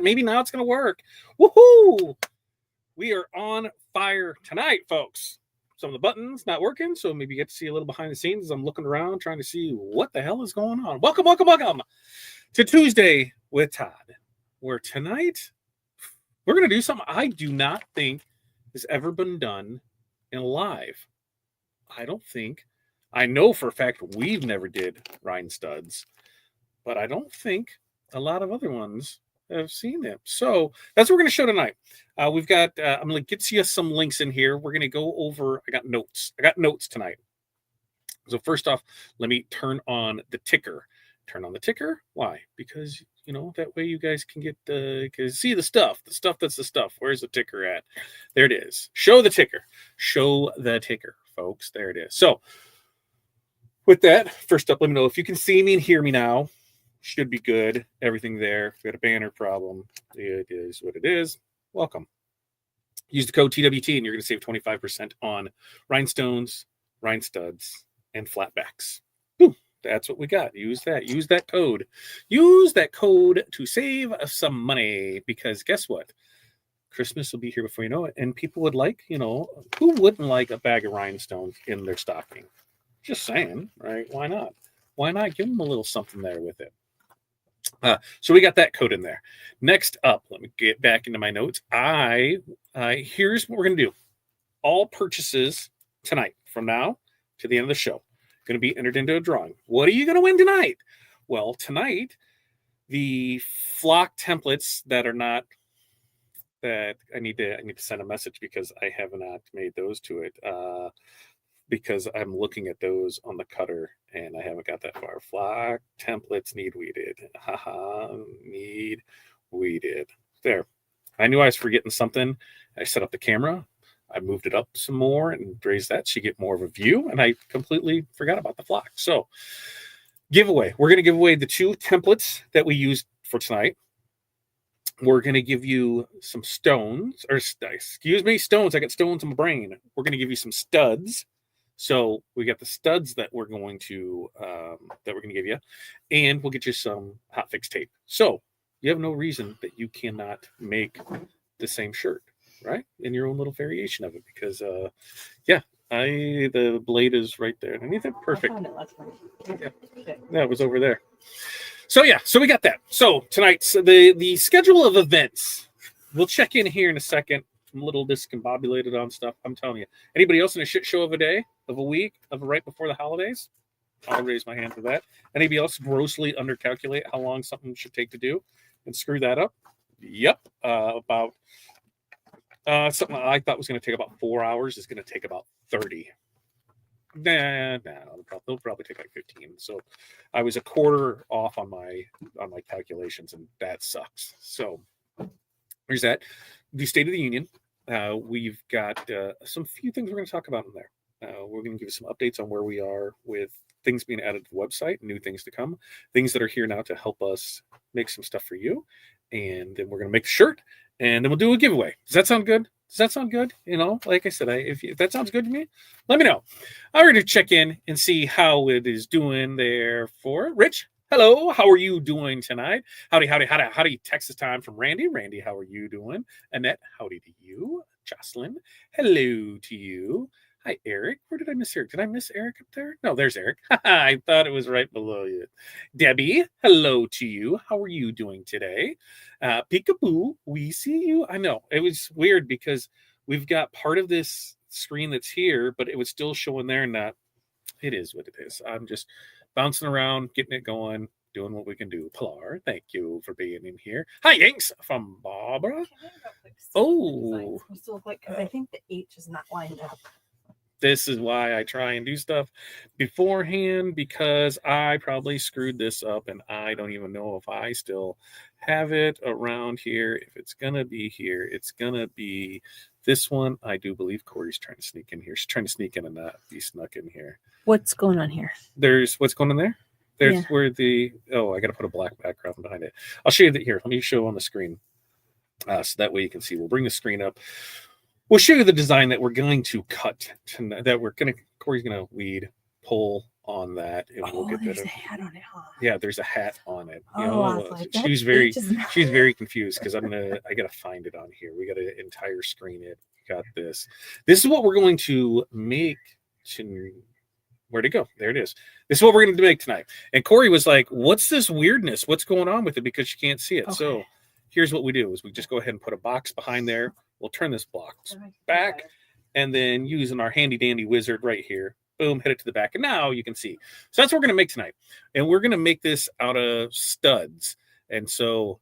that. Maybe now it's going to work. Woohoo! We are on fire tonight, folks. Some of the buttons not working, so maybe you get to see a little behind the scenes as I'm looking around trying to see what the hell is going on. Welcome to Tuesday with Todd, where tonight we're going to do something I do not think has ever been done in live. I know for a fact we've never did Rhinestuds, but I don't think a lot of other ones have seen them. So that's what we're going to show tonight. We've got, I'm going to get you some links in here. We're going to go over, I got notes tonight. So first off, let me turn on the ticker. Turn on the ticker. Why? Because, that way you guys can see the stuff. That's the stuff. Where's the ticker at? There it is. Show the ticker. Show the ticker, folks. There it is. So with that, first up, let me know if you can see me and hear me now. Should be good. Everything there. If you got a banner problem, it is what it is. Welcome. Use the code TWT and you're going to save 25% on rhinestones, rhinestuds, and flatbacks. Boom. That's what we got. Use that. Use that code. Use that code to save some money, because guess what? Christmas will be here before you know it. And people would like, who wouldn't like a bag of rhinestones in their stocking? Just saying, right? Why not? Why not give them a little something there with it? So we got that code in there. Next up, let me get back into my notes. Here's what we're going to do. All purchases tonight, from now to the end of the show, going to be entered into a drawing. What are you going to win tonight? Well, tonight, the flock templates that I need to send a message, because I have not made those to it. Because I'm looking at those on the cutter and I haven't got that far. Flock templates need weeded. Need weeded. There. I knew I was forgetting something. I set up the camera. I moved it up some more and raised that so you get more of a view. And I completely forgot about the flock. So giveaway. We're going to give away the 2 templates that we used for tonight. We're going to give you some stones. I got stones in my brain. We're going to give you some studs. So we got the studs that we're going to give you, and we'll get you some hot fix tape. So you have no reason that you cannot make the same shirt, right? In your own little variation of it, because the blade is right there. Underneath it, perfect. Yeah, it was over there. So we got that. So tonight's the schedule of events. We'll check in here in a second. I'm a little discombobulated on stuff. I'm telling you. Anybody else in a shit show of a day, of a week, of right before the holidays? I'll raise my hand for that. Anybody else grossly undercalculate how long something should take to do and screw that up? Yep. About something I thought was going to take about 4 hours is going to take about 30. They'll probably take like 15. So I was a quarter off on my calculations, and that sucks. So there's that. The State of the Union. We've got some few things we're going to talk about in there. We're going to give you some updates on where we are with things being added to the website, new things to come, things that are here now to help us make some stuff for you. And then we're going to make the shirt, and then we'll do a giveaway. Does that sound good? Like I said, if that sounds good to me, let me know. I'm ready to check in and see how it is doing there for Rich. Hello, how are you doing tonight? Howdy, Texas time from Randy. Randy, how are you doing? Annette, howdy to you. Jocelyn, hello to you. Hi, Eric. Where did I miss Eric? Did I miss Eric up there? No, there's Eric. I thought it was right below you. Debbie, hello to you. How are you doing today? Peekaboo, we see you. I know, it was weird because we've got part of this screen that's here, but it was still showing there, and that it is what it is. I'm just bouncing around, getting it going, doing what we can do. Pilar, thank you for being in here. Hi, Yanks from Barbara. Oh, because I think the H is not lined up. This is why I try and do stuff beforehand, because I probably screwed this up and I don't even know if I still have it around here. If it's going to be here, it's going to be this one. I do believe Corey's trying to sneak in here. She's trying to sneak in and not be snuck in here. What's going on here? What's going on there? There's where I got to put a black background behind it. I'll show you that here. Let me show on the screen. So that way you can see. We'll bring the screen up. We'll show you the design that we're going to cut tonight, Corey's going to weed, pull on that, and we'll get there's that. a hat on it, huh? Yeah, there's a hat on it. I was like, she's very confused because I gotta find it on here. We gotta entire screen it. We got this. This is what we're going to make. Where'd it go? There it is. This is what we're going to make tonight. And Corey was like, "What's this weirdness? What's going on with it?" Because she can't see it. Okay. So here's what we do: is we just go ahead and put a box behind there. We'll turn this box back, and then using our handy dandy wizard right here. Boom, hit it to the back. And now you can see. So that's what we're going to make tonight. And we're going to make this out of studs. And so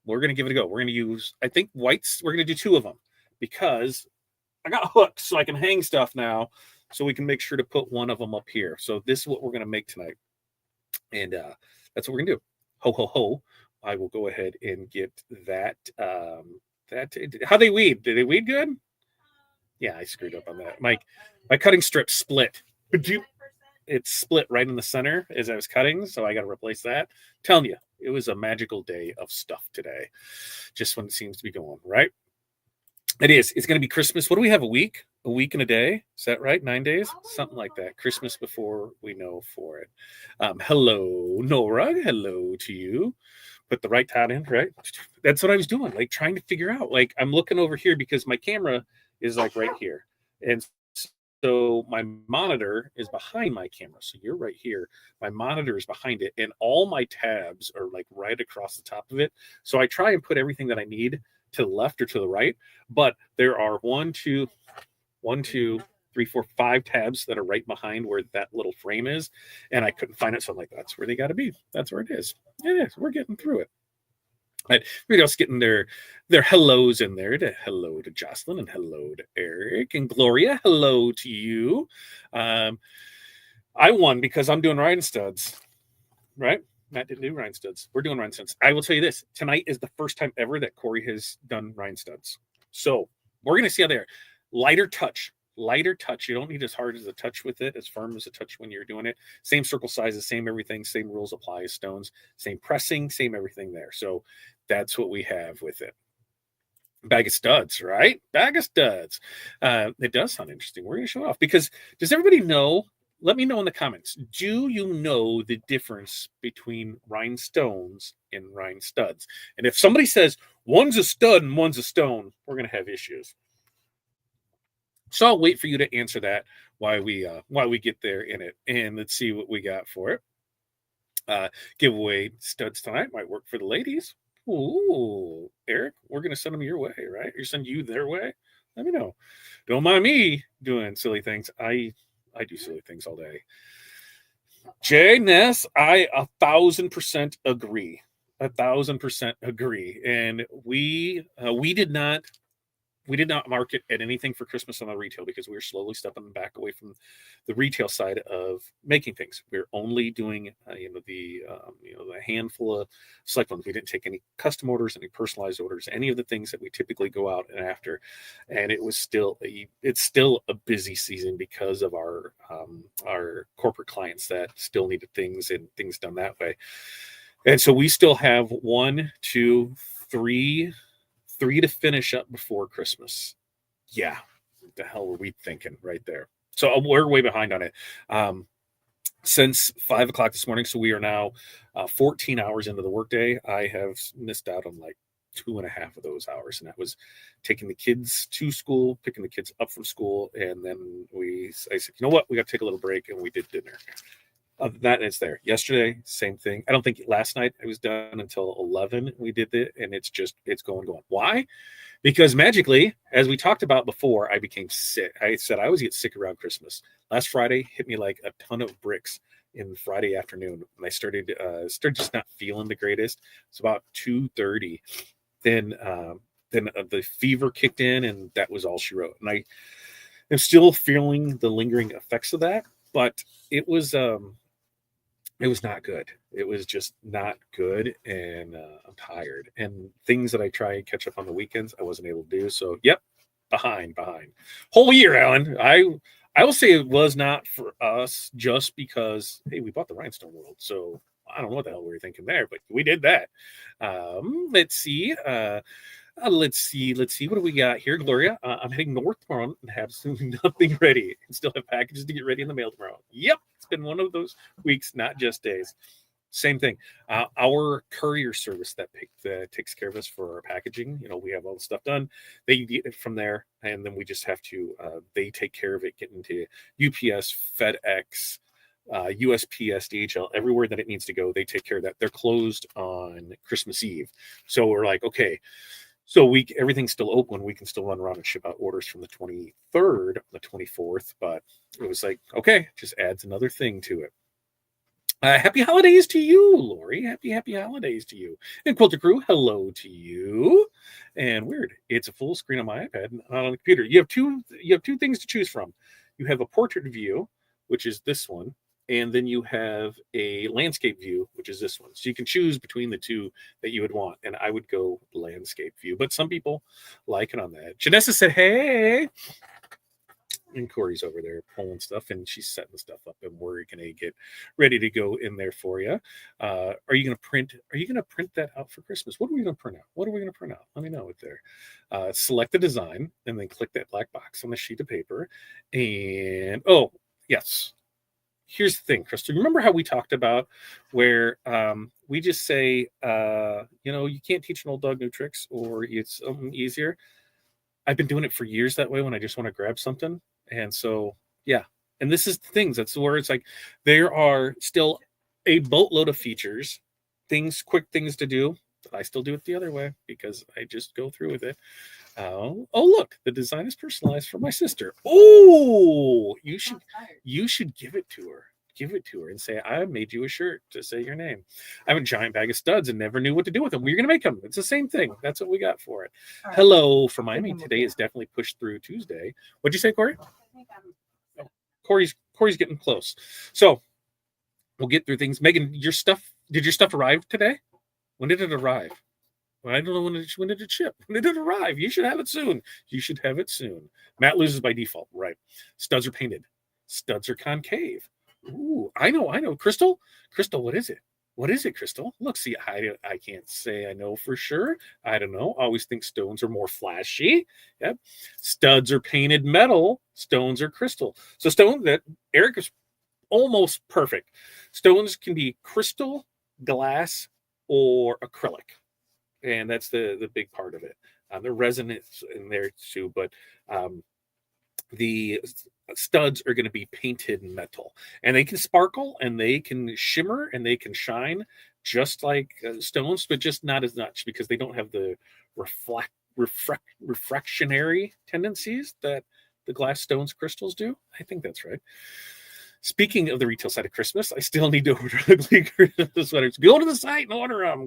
we're going to give it a go. We're going to use, I think, whites. We're going to do 2 of them because I got hooks so I can hang stuff now. So we can make sure to put one of them up here. So this is what we're going to make tonight. And that's what we're going to do. Ho, ho, ho. I will go ahead and get that. How they weed? Did they weed good? Yeah, I screwed up on that. My cutting strip split. It split right in the center as I was cutting, so I got to replace that. I'm telling you, it was a magical day of stuff today. Just when it seems to be going, right? It is. It's going to be Christmas. What do we have, a week? A week and a day? Is that right? 9 days? Something like that. Christmas before we know for it. Hello, Nora. Hello to you. Put the right Todd in, right? That's what I was doing, like trying to figure out. Like I'm looking over here because my camera is like right here. And so my monitor is behind my camera. So you're right here. My monitor is behind it. And all my tabs are like right across the top of it. So I try and put everything that I need to the left or to the right. But there are 1, 2, 3, 4, 5 tabs that are right behind where that little frame is. And I couldn't find it. So I'm like, that's where they got to be. That's where it is. It is. We're getting through it. Right. We're just getting their hellos in there. Hello to Jocelyn and hello to Eric and Gloria. Hello to you. I won because I'm doing Rhinestuds, right? Matt didn't do Rhinestuds. We're doing Rhinestuds. I will tell you this: tonight is the first time ever that Corey has done Rhinestuds. So we're gonna see how they are. Lighter touch. You don't need as hard as a touch with it, as firm as a touch when you're doing it. Same circle sizes, same everything, same rules apply as stones, same pressing, same everything there. So that's what we have with it. Bag of studs, right? Bag of studs. It does sound interesting. We're going to show it off because does everybody know? Let me know in the comments. Do you know the difference between rhinestones and rhinestuds? And if somebody says one's a stud and one's a stone, we're going to have issues. So I'll wait for you to answer that while we get there in it. And let's see what we got for it. Giveaway studs tonight might work for the ladies. Ooh, Eric, we're going to send them your way, right? Or send you their way? Let me know. Don't mind me doing silly things. I do silly things all day. Jay Ness, I 1,000% agree. 1,000% agree. And we did not market at anything for Christmas on the retail because we were slowly stepping back away from the retail side of making things. We're only doing, the handful of select ones. We didn't take any custom orders, any personalized orders, any of the things that we typically go out and after. And it's still a busy season because of our corporate clients that still needed things and things done that way. And so we still have 1, 2, 3 to finish up before Christmas. Yeah. What the hell were we thinking right there? So we're way behind on it. Since 5 o'clock this morning. So we are now 14 hours into the workday. I have missed out on like 2.5 of those hours. And that was taking the kids to school, picking the kids up from school. And then I said, you know what? We got to take a little break. And we did dinner. Other than that, it's there. Yesterday, same thing. I don't think last night I was done until 11. We did it, and it's going. Why? Because magically, as we talked about before, I became sick. I said I always get sick around Christmas. Last Friday hit me like a ton of bricks in Friday afternoon, and I started just not feeling the greatest. It's about 2:30. Then the fever kicked in, and that was all she wrote. And I am still feeling the lingering effects of that, but it was not good. It was just not good. And I'm tired. And things that I try and catch up on the weekends, I wasn't able to do. So, yep, behind. Whole year, Alan. I will say it was not for us just because, hey, we bought the Rhinestone World. So I don't know what the hell we were thinking there, but we did that. Let's see. Let's see. What do we got here, Gloria? I'm heading north tomorrow and have absolutely nothing ready, and still have packages to get ready in the mail tomorrow. Yep, it's been one of those weeks, not just days. Same thing. Our courier service that takes care of us for our packaging. We have all the stuff done. They get it from there, and then we just have to. They take care of it, getting to UPS, FedEx, USPS, DHL, everywhere that it needs to go. They take care of that. They're closed on Christmas Eve, so we're like, okay. So everything's still open. We can still run around and ship out orders from the 23rd, the 24th. But it was like, okay, just adds another thing to it. Happy holidays to you, Lori. Happy holidays to you. And Quilter Crew, hello to you. And weird, it's a full screen on my iPad, not on the computer. You have two things to choose from. You have a portrait view, which is this one, and then you have a landscape view, which is this one. So you can choose between the two that you would want. And I would go landscape view, but some people like it on that. Janessa said, hey. And Corey's over there pulling stuff, and she's setting the stuff up, and we're gonna get ready to go in there for you. Are you gonna print that out for Christmas? What are we gonna print out? Let me know it there. Select the design, and then click that black box on the sheet of paper. And oh yes, here's the thing, Crystal. Remember how we talked about where we just say you can't teach an old dog new tricks, or it's easier. I've been doing it for years that way when I just want to grab something. And so, yeah. And this is the things. That's where it's like there are still a boatload of features, quick things to do. But I still do it the other way because I just go through with it. Oh, look, the design is personalized for my sister. Oh, you should give it to her. Give it to her and say, I made you a shirt to say your name. I have a giant bag of studs and never knew what to do with them. We're going to make them. It's the same thing. That's what we got for it. Right. Hello from Miami. Today is definitely pushed through Tuesday. What'd you say, Corey? Oh, Corey's getting close. So we'll get through things. Megan, did your stuff arrive today? When did it arrive? Well, I don't know when did it ship. When did it arrive? You should have it soon. Matt loses by default. Right. Studs are painted. Studs are concave. Ooh, I know. Crystal, what is it? Crystal? Look, see, I can't say I know for sure. I don't know. Always think stones are more flashy. Yep. Studs are painted metal. Stones are crystal. So that Eric is almost perfect. Stones can be crystal, glass, or acrylic. And that's the big part of it. The resonance in there too, but the studs are going to be painted metal, and they can sparkle and they can shimmer and they can shine just like stones, but just not as much because they don't have the refractionary tendencies that the glass stones crystals do. I think that's right. Speaking of the retail side of Christmas, I still need to order ugly Christmas sweaters. Go to the site and order them.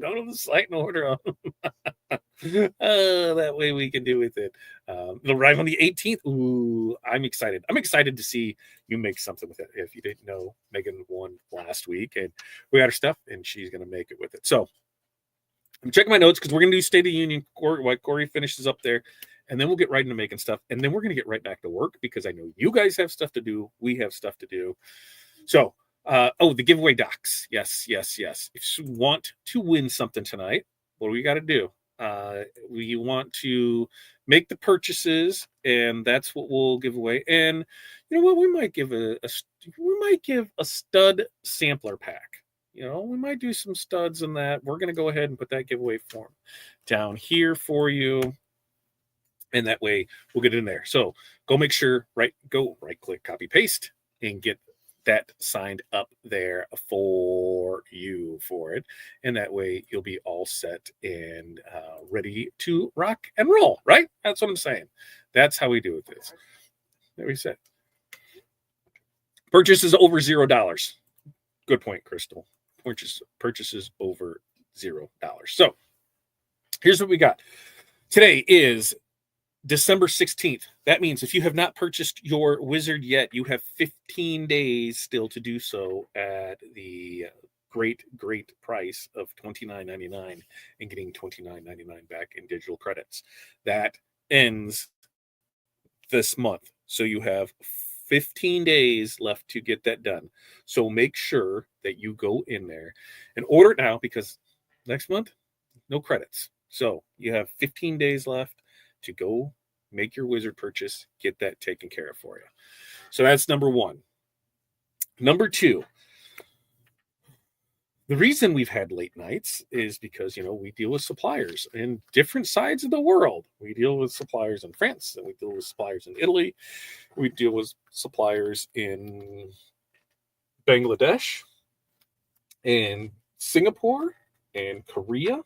That way we can do with it. It'll arrive on the 18th. Ooh, I'm excited. I'm excited to see you make something with it. If you didn't know, Megan won last week, and we got her stuff, and she's going to make it with it. So I'm checking my notes because we're going to do State of the Union while Corey finishes up there. And then we'll get right into making stuff. And then we're going to get right back to work because I know you guys have stuff to do. We have stuff to do. So, the giveaway docs. Yes. If you want to win something tonight, what do we got to do? We want to make the purchases, and that's what we'll give away. And you know what? We might give a stud sampler pack. We might do some studs in that. We're going to go ahead and put that giveaway form down here for you. And that way we'll get it in there. So go make sure, right click, copy, paste, and get that signed up there for you for it. And that way you'll be all set and ready to rock and roll, right? That's what I'm saying. That's how we do it. This. There we said. Purchases over $0. Good point, Crystal. Purchases over $0. So here's what we got. Today is December 16th. That means if you have not purchased your wizard yet, you have 15 days still to do so at the great price of $29.99 and getting $29.99 back in digital credits. That ends this month. So you have 15 days left to get that done. So make sure that you go in there and order it now because next month, no credits. So you have 15 days left to go make your wizard purchase, get that taken care of for you. So that's number one. Number two, the reason we've had late nights is because, we deal with suppliers in different sides of the world. We deal with suppliers in France, and we deal with suppliers in Italy. We deal with suppliers in Bangladesh, and Singapore, and Korea,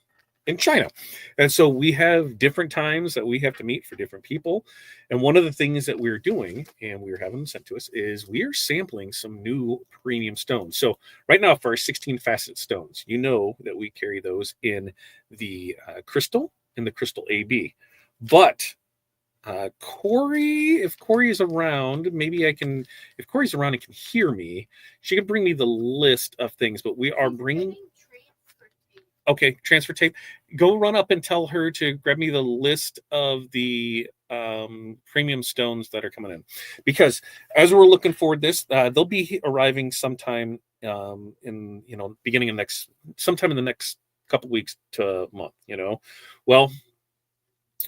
and China. And so we have different times that we have to meet for different people. And one of the things that we're doing, and we're having them sent to us, is we're sampling some new premium stones. So right now, for our 16 facet stones, that we carry those in the crystal, in the crystal AB. But Corey, if Corey is around, if Corey's around and can hear me, she can bring me the list of things. But we are bringing. Okay, transfer tape. Go run up and tell her to grab me the list of the premium stones that are coming in, because as we're looking forward this, they'll be arriving sometime in sometime in the next couple weeks to a month. Well,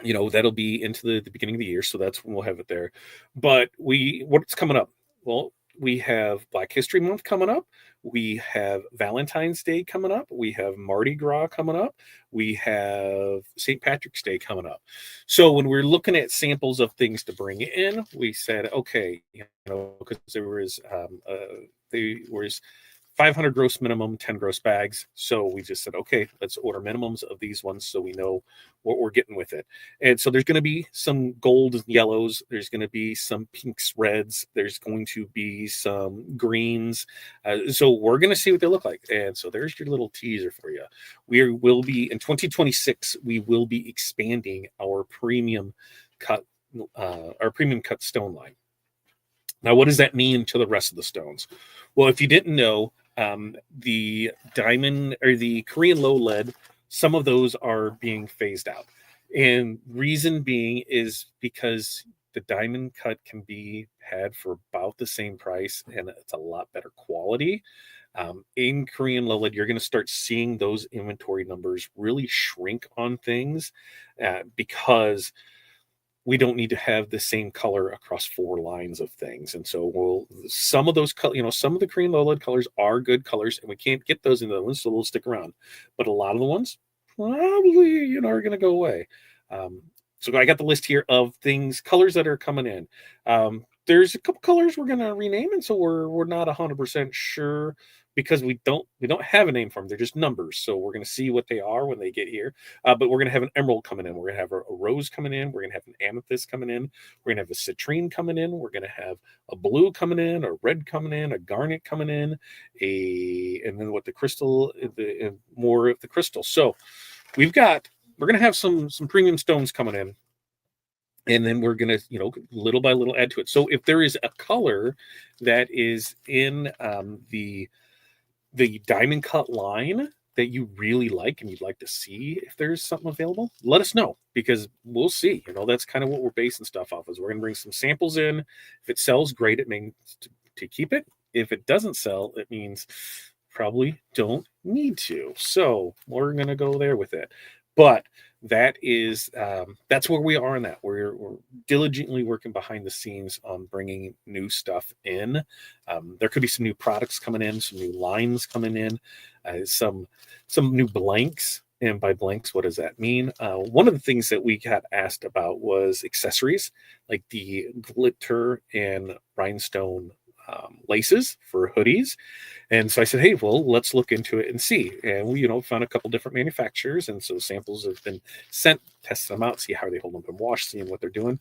that'll be into the beginning of the year, so that's when we'll have it there. But what's coming up? Well, we have Black History Month coming up. We have Valentine's Day coming up. We have Mardi Gras coming up. We have St. Patrick's Day coming up. So when we're looking at samples of things to bring in, we said, okay, because there was 500 gross minimum, 10 gross bags. So we just said, okay, let's order minimums of these ones so we know what we're getting with it. And so there's going to be some golds and yellows. There's going to be some pinks, reds. There's going to be some greens. So we're going to see what they look like. And so there's your little teaser for you. We will be, in 2026, we will be expanding our premium cut stone line. Now, what does that mean to the rest of the stones? Well, if you didn't know, the diamond or the Korean low lead, some of those are being phased out. And reason being is because the diamond cut can be had for about the same price, and it's a lot better quality. In Korean low lead, you're going to start seeing those inventory numbers really shrink on things because we don't need to have the same color across 4 lines of things. And so some of those, some of the Korean low lead colors are good colors, and we can't get those in the other ones, so they'll stick around. But a lot of the ones probably, are going to go away. So I got the list here of colors that are coming in. There's a couple colors we're going to rename, and so we're not 100% sure, because we don't have a name for them. They're just numbers. So we're going to see what they are when they get here. But we're going to have an emerald coming in. We're going to have a rose coming in. We're going to have an amethyst coming in. We're going to have a citrine coming in. We're going to have a blue coming in, a red coming in, a garnet coming in, and then what the crystal, more of the crystal. So we're going to have some premium stones coming in. And then we're going to, little by little add to it. So if there is a color that is in the diamond cut line that you really like and you'd like to see if there's something available, let us know, because we'll see. That's kind of what we're basing stuff off. Is we're going to bring some samples in. If it sells, great. It means to keep it. If it doesn't sell, it means probably don't need to. So we're going to go there with it. But that's where we are in that. We're diligently working behind the scenes on bringing new stuff in. There could be some new products coming in, some new lines coming in, some new blanks. And by blanks, what does that mean? One of the things that we got asked about was accessories, like the glitter and rhinestone laces for hoodies. And so I said, hey, well, let's look into it and see. And we, found a couple different manufacturers. And so samples have been sent, tested them out, see how they hold up in wash, seeing what they're doing.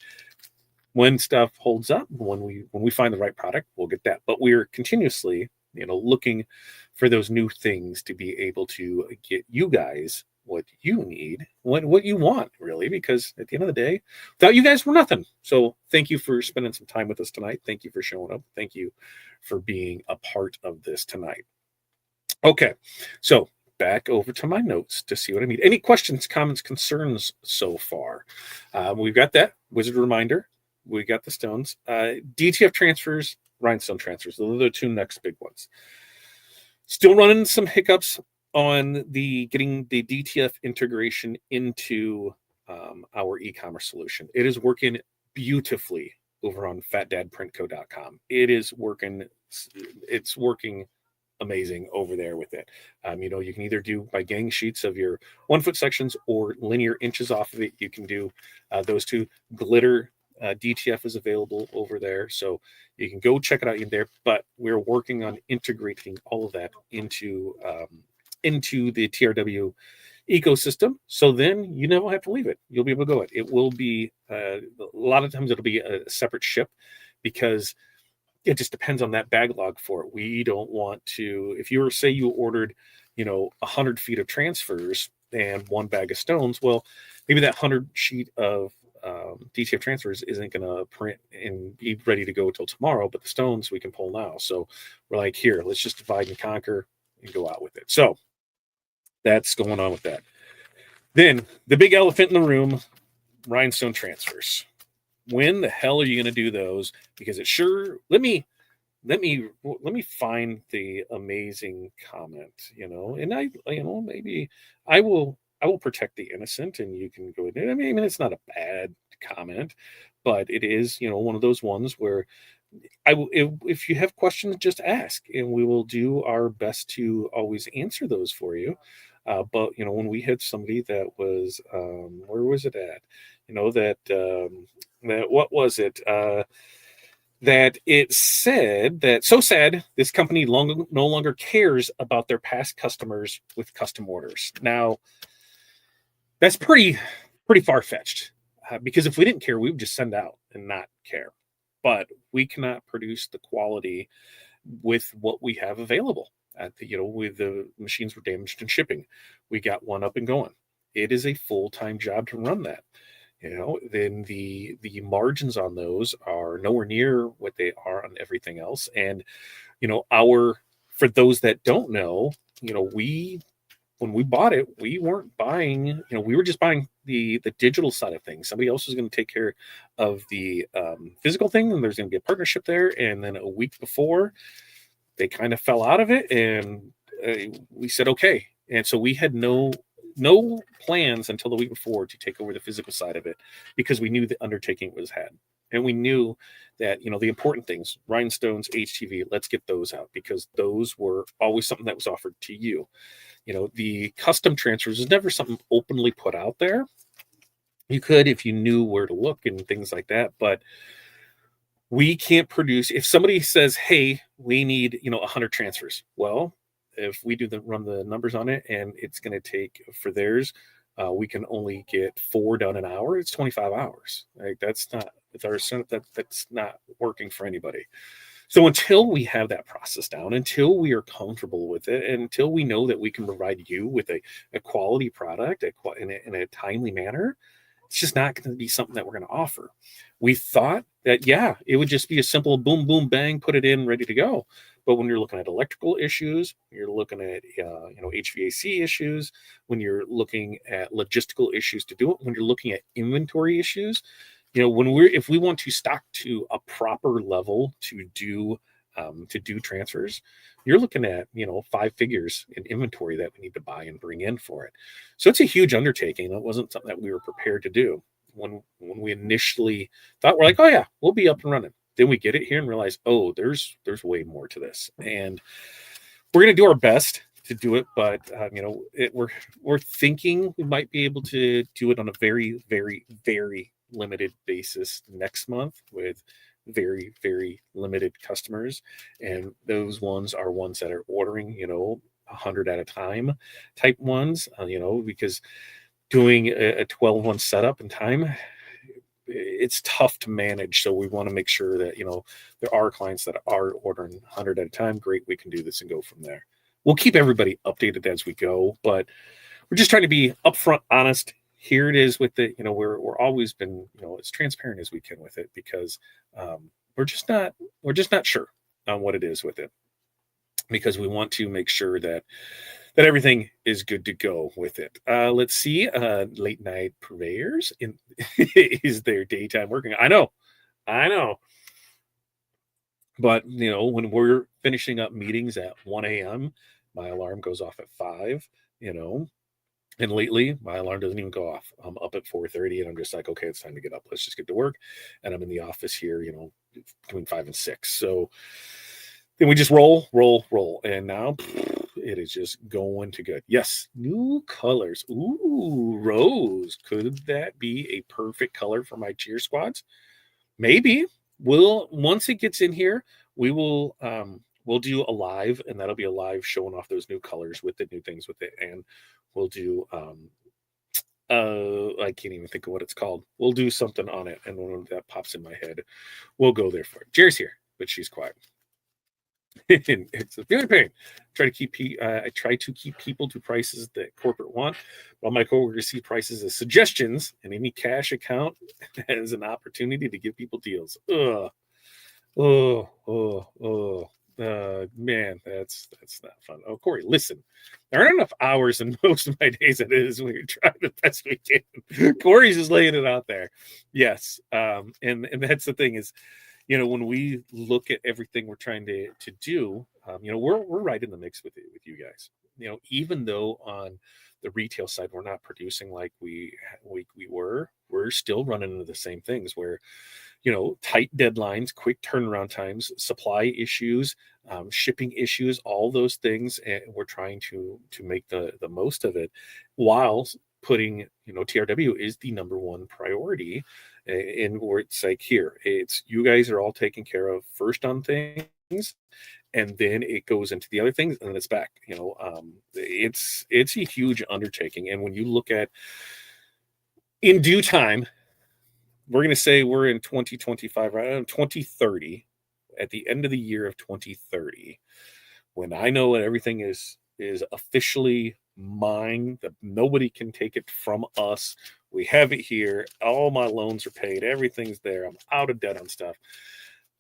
When stuff holds up, when we find the right product, we'll get that. But we're continuously, looking for those new things to be able to get you guys what you need, what you want, really, because at the end of the day, without you guys, we're nothing. So thank you for spending some time with us tonight. Thank you for showing up. Thank you for being a part of this tonight. Okay, so back over to my notes to see what I need. Any questions, comments, concerns so far? We've got that wizard reminder. We got the stones, DTF transfers, rhinestone transfers. Those are the 2 next big ones. Still running some hiccups on the getting the DTF integration into our e-commerce solution. It is working beautifully over on fatdadprintco.com. It is working. It's working amazing over there with it. You can either do by gang sheets of your 1 foot sections or linear inches off of it. You can do those two. Glitter DTF is available over there, so you can go check it out in there. But we're working on integrating all of that into the TRW ecosystem, so then you never have to leave it. You'll be able to go it. It will be a lot of times it'll be a separate ship because it just depends on that bag log for it. We don't want to, if you were say you ordered 100 feet of transfers and 1 bag of stones, well, maybe that 100 sheet of DTF transfers isn't going to print and be ready to go till tomorrow, but the stones we can pull now. So we're like, here, let's just divide and conquer and go out with it. So that's going on with that. Then the big elephant in the room, rhinestone transfers. When the hell are you going to do those? Because it sure, let me find the amazing comment, and maybe I will protect the innocent, and you can go in. I mean, it's not a bad comment, but it is, one of those ones where if you have questions, just ask, and we will do our best to always answer those for you. But when we had somebody that was, where was it at? That what was it? That it said that so sad this company no longer cares about their past customers with custom orders. Now, that's pretty far fetched because if we didn't care, we would just send out and not care. But we cannot produce the quality with what we have available. With the machines were damaged in shipping, we got one up and going. It is a full-time job to run that. Then the margins on those are nowhere near what they are on everything else. And for those that don't know, when we bought it, we weren't buying, we were just buying the digital side of things. Somebody else was going to take care of the physical thing, and there's going to be a partnership there. And then a week before, they kind of fell out of it, and we said okay. And so we had no plans until the week before to take over the physical side of it because we knew the undertaking was had, and we knew that the important things, rhinestones, HTV, let's get those out because those were always something that was offered to you. The custom transfers is never something openly put out there. You could if you knew where to look and things like that, but we can't produce. If somebody says, hey, we need 100 transfers, well, if we run the numbers on it, and it's going to take for theirs, we can only get 4 done an hour. It's 25 hours. Like that's not with our that's not working for anybody. So until we have that process down, until we are comfortable with it, and until we know that we can provide you with a quality product in a timely manner, it's just not going to be something that we're going to offer. We thought that, it would just be a simple boom, boom, bang, put it in, ready to go. But when you're looking at electrical issues, you're looking at, HVAC issues, when you're looking at logistical issues to do it, when you're looking at inventory issues, if we want to stock to a proper level to do transfers, you're looking at 5 figures in inventory that we need to buy and bring in for it. So it's a huge undertaking. It wasn't something that we were prepared to do when we initially thought, we're like, oh yeah, we'll be up and running. Then we get it here and realize, oh, there's way more to this, and we're going to do our best to do it. But we're thinking we might be able to do it on a very, very, very limited basis next month with very, very limited customers, and those ones are ones that are ordering 100 at a time type ones, because doing a 12-month setup in time, it's tough to manage. So we want to make sure that there are clients that are ordering 100 at a time. Great, we can do this and go from there. We'll keep everybody updated as we go, but we're just trying to be upfront, honest. Here it is with it. We're always been as transparent as we can with it because we're just not sure on what it is with it, because we want to make sure that everything is good to go with it. Let's see. Late night purveyors is their daytime working. I know. But when we're finishing up meetings at 1 a.m., My alarm goes off at 5, you know. And lately, my alarm doesn't even go off. I'm up at 4:30, and I'm just like, okay, it's time to get up. Let's just get to work. And I'm in the office here, between 5 and 6. So then we just roll. And now it is just going to good. Yes, new colors. Ooh, rose. Could that be a perfect color for my cheer squads? Maybe. Once it gets in here, we'll do a live, and that'll be a live showing off those new colors with the new things with it. And we'll do I can't even think of what it's called. We'll do something on it, and when that pops in my head, we'll go there for it. Jerry's here, but she's quiet. It's a feeling pain. I try to keep people to prices that corporate want, while my coworkers see prices as suggestions, and any cash account as an opportunity to give people deals. Ugh. Man, that's not fun. Oh, Corey, listen, there aren't enough hours in most of my days. It is we try the best we can. Corey's just laying it out there. Yes, and that's the thing is, when we look at everything we're trying to do, we're right in the mix with you guys. Even though on the retail side we're not producing like we were, we're still running into the same things where tight deadlines, quick turnaround times, supply issues, shipping issues, all those things, and we're trying to make the most of it while putting TRW is the number one priority. And where it's like, here, it's you guys are all taken care of first on things, and then it goes into the other things, and then it's back. It's a huge undertaking. And when you look at in due time, we're going to say we're in 2025, right? 2030, at the end of the year of 2030, when I know that everything is officially mine, that nobody can take it from us. We have it here. All my loans are paid. Everything's there. I'm out of debt on stuff.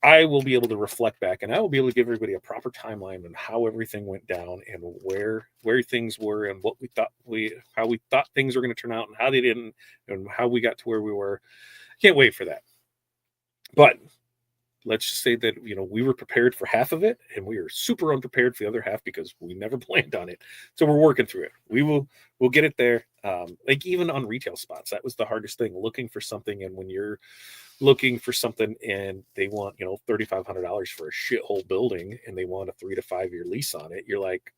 I will be able to reflect back, and I will be able to give everybody a proper timeline on how everything went down and where things were and what how we thought things were going to turn out and how they didn't and how we got to where we were. Can't wait for that. But let's just say that we were prepared for half of it, and we are super unprepared for the other half because we never planned on it. So we're working through it. We'll get it there. Like even on retail spots, that was the hardest thing, looking for something. And when you're looking for something and they want $3,500 for a shithole building and they want a 3 to 5 year lease on it, you're like,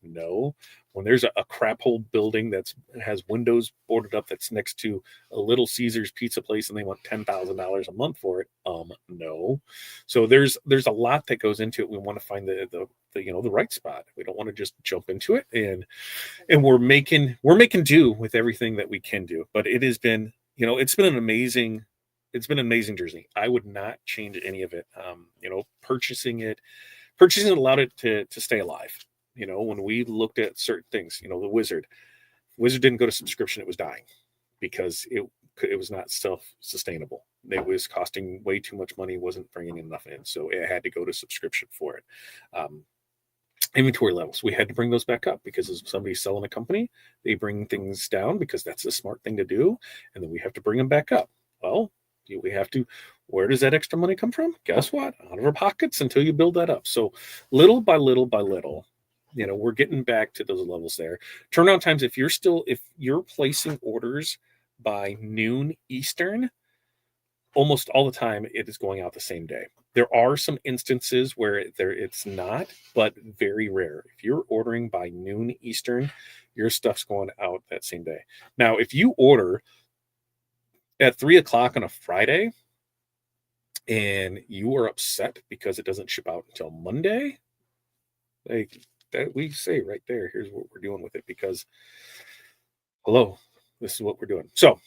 no. When there's a crap hole building that has windows boarded up that's next to a Little Caesars pizza place and they want $10,000 a month for it, no. So there's a lot that goes into it. We want to find the right spot. We don't want to just jump into it, and we're making do with everything that we can do. But it has been it's been an amazing journey. I would not change any of it. Purchasing it allowed it to stay alive. When we looked at certain things, the Wizard didn't go to subscription. It was dying because it was not self-sustainable. It was costing way too much money, wasn't bringing enough in. So it had to go to subscription for it. Inventory levels, we had to bring those back up because if somebody's selling a company, they bring things down because that's a smart thing to do. And then we have to bring them back up. Well, we have to, where does that extra money come from? Guess what? Out of our pockets until you build that up. So little by little by little, we're getting back to those levels there. Turnaround times, if you're placing orders by noon Eastern, almost all the time it is going out the same day. There are some instances where it's not, but very rare. If you're ordering by noon Eastern, your stuff's going out that same day. Now, if you order at 3:00 on a Friday and you are upset because it doesn't ship out until Monday, like that, we say right there, here's what we're doing with it, because hello, this is what we're doing. So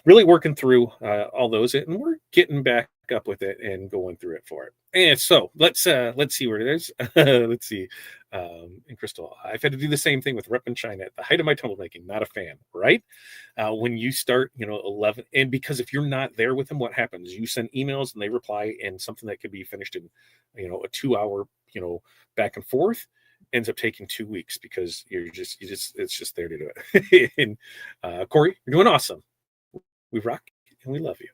really working through all those, and we're getting back up with it and going through it for it. And so let's see where it is. Let's see. And Crystal, I've had to do the same thing with Rep in China at the height of my tunnel making. Not a fan, right? When you start, 11, and because if you're not there with them, what happens? You send emails and they reply, and something that could be finished in, a 2-hour, back and forth ends up taking 2 weeks because it's just there to do it. And Corey, you're doing awesome. We rock and we love you.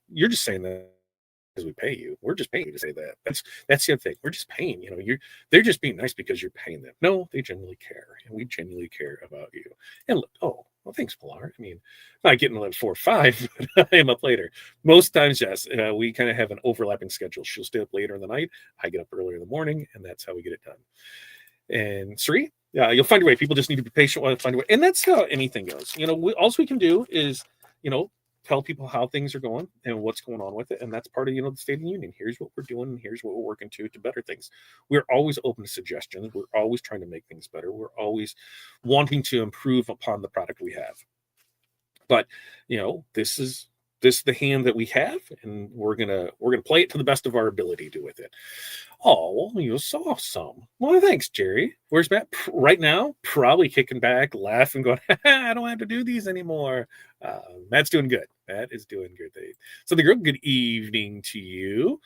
You're just saying that we pay you. We're just paying you to say that. That's the other thing. We're just paying. They're just being nice because you're paying them. No, they genuinely care, and we genuinely care about you. And look, oh, well, thanks, Pilar. I mean, I'm not getting 4 or 5, but I am up later. Most times, yes. We kind of have an overlapping schedule. She'll stay up later in the night. I get up earlier in the morning, and that's how we get it done. And Sri, yeah, you'll find a way. People just need to be patient while they find a way, and that's how anything goes. All we can do is, tell people how things are going and what's going on with it. And that's part of, the State of the Union. Here's what we're doing. And here's what we're working to better things. We're always open to suggestions. We're always trying to make things better. We're always wanting to improve upon the product we have. But, this is the hand that we have, and we're gonna play it to the best of our ability to with it. Oh, well, you saw some. Well, thanks, Jerry. Where's Matt? Right now, probably kicking back, laughing, going, I don't have to do these anymore. Matt's doing good. Matt is doing good. So the girl, good evening to you.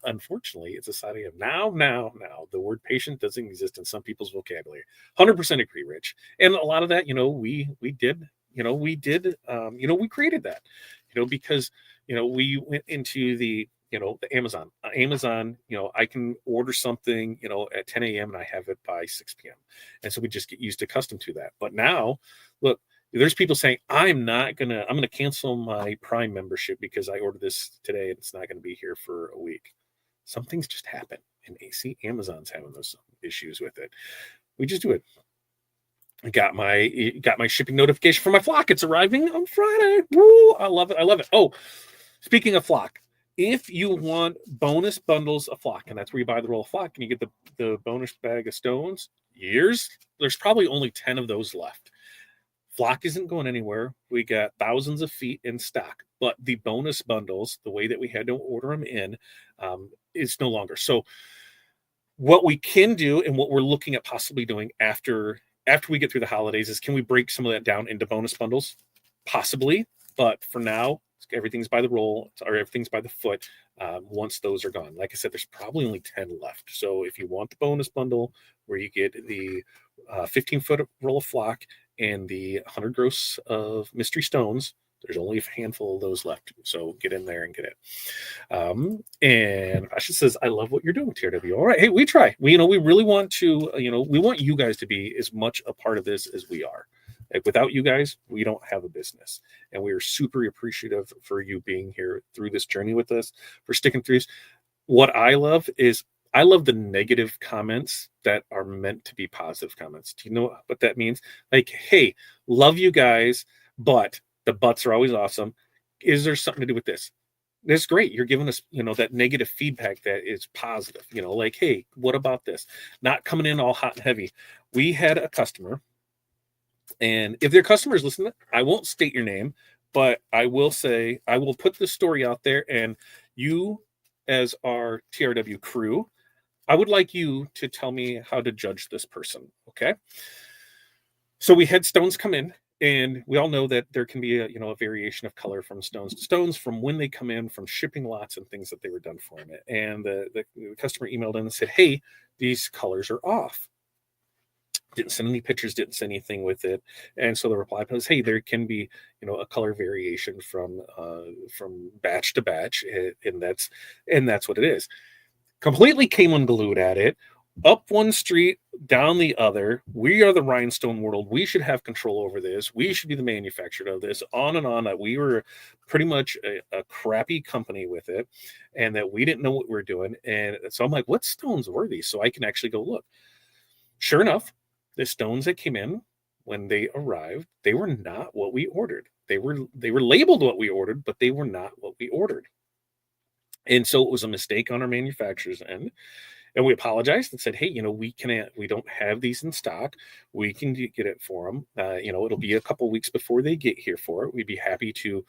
Unfortunately, it's a Saturday of now. The word patient doesn't exist in some people's vocabulary. 100% agree, Rich. And a lot of that, we did, we created that, because, we went into the Amazon. I can order something, at 10 a.m. and I have it by 6 p.m. And so we just get used accustomed to that. But now, look, there's people saying, I'm going to cancel my Prime membership because I ordered this today and it's not going to be here for a week. Some things just happen. And see, Amazon's having those issues with it. We just do it. I got my shipping notification for my flock. It's arriving on Friday. Woo! I love it. Oh, speaking of flock, if you want bonus bundles of flock, and that's where you buy the roll of flock and you get the bonus bag of stones, there's probably only 10 of those left. Flock isn't going anywhere. We got thousands of feet in stock, but the bonus bundles, the way that we had to order them in, is no longer. So what we can do and what we're looking at possibly doing after we get through the holidays is, can we break some of that down into bonus bundles? Possibly, but for now, everything's by the roll or everything's by the foot. Once those are gone, like I said, there's probably only 10 left. So if you want the bonus bundle where you get the 15-foot roll of flock and the 100 gross of mystery stones, there's only a handful of those left. So get in there and get it. And Asha says, I love what you're doing, TRW. All right. Hey, we try. We really want to, we want you guys to be as much a part of this as we are. Like, without you guys, we don't have a business. And we are super appreciative for you being here through this journey with us, for sticking through this. What I love is, I love the negative comments that are meant to be positive comments. Do you know what that means? Like, hey, love you guys, but the buts are always awesome. Is there something to do with this? That's great. You're giving us, that negative feedback that is positive. Like, hey, what about this? Not coming in all hot and heavy. We had a customer, and if their customers listen, I won't state your name, but I will say, I will put this story out there, and you, as our TRW crew, I would like you to tell me how to judge this person. Okay. So we had stones come in, and we all know that there can be a variation of color from stones to stones, from when they come in, from shipping lots and things that they were done for them. And the customer emailed in and said, hey, these colors are off. Didn't send any pictures, didn't send anything with it. And so the reply was, hey, there can be, a color variation from batch to batch. And that's what it is. Completely came unglued at it. Up one street, down the other. We are the rhinestone world. We should have control over this. We should be the manufacturer of this. On and on. We were pretty much a crappy company with it, and that we didn't know what we were doing. And so I'm like, what stones were these? So I can actually go look. Sure enough, the stones that came in when they arrived, they were not what we ordered. They were labeled what we ordered, but they were not what we ordered. And so it was a mistake on our manufacturer's end. And we apologized and said, hey, we don't have these in stock. We can get it for them. It'll be a couple weeks before they get here for it. We'd be happy to,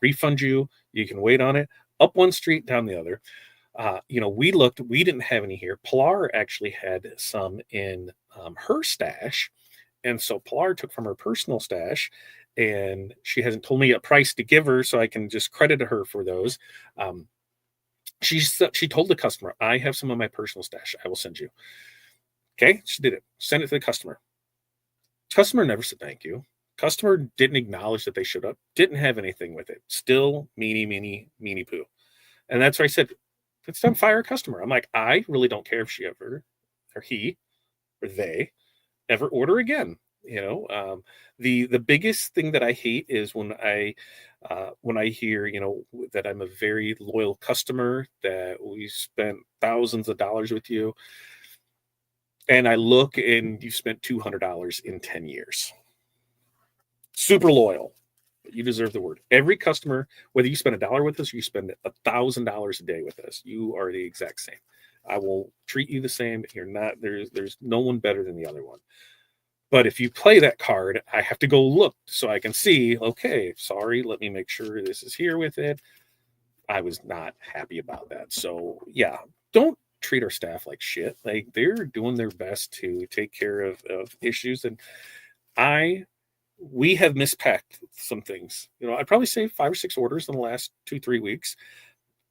refund you. You can wait on it. Up one street, down the other. We looked, we didn't have any here. Pilar actually had some in her stash. And so Pilar took from her personal stash, and she hasn't told me a price to give her, so I can just credit her for those. She told the customer, I have some of my personal stash. I will send you. Okay. She did it. Send it to the customer. Customer never said thank you. Customer didn't acknowledge that they showed up. Didn't have anything with it. Still meanie poo. And that's where I said, it's time to fire a customer. I'm like, I really don't care if she ever, or he, or they ever order again. The biggest thing that I hate is when I hear, that I'm a very loyal customer, that we spent thousands of dollars with you, and I look and you spent $200 in 10 years. Super loyal. You deserve the word. Every customer, whether you spend $1 with us or you spend $1,000 a day with us, you are the exact same. I will treat you the same. You're not, there's no one better than the other one. But if you play that card, I have to go look so I can see, okay, sorry, let me make sure this is here with it. I was not happy about that. So yeah, don't treat our staff like shit. Like, they're doing their best to take care of issues. And we have mispacked some things. I'd probably say 5 or 6 orders in the last 2-3 weeks.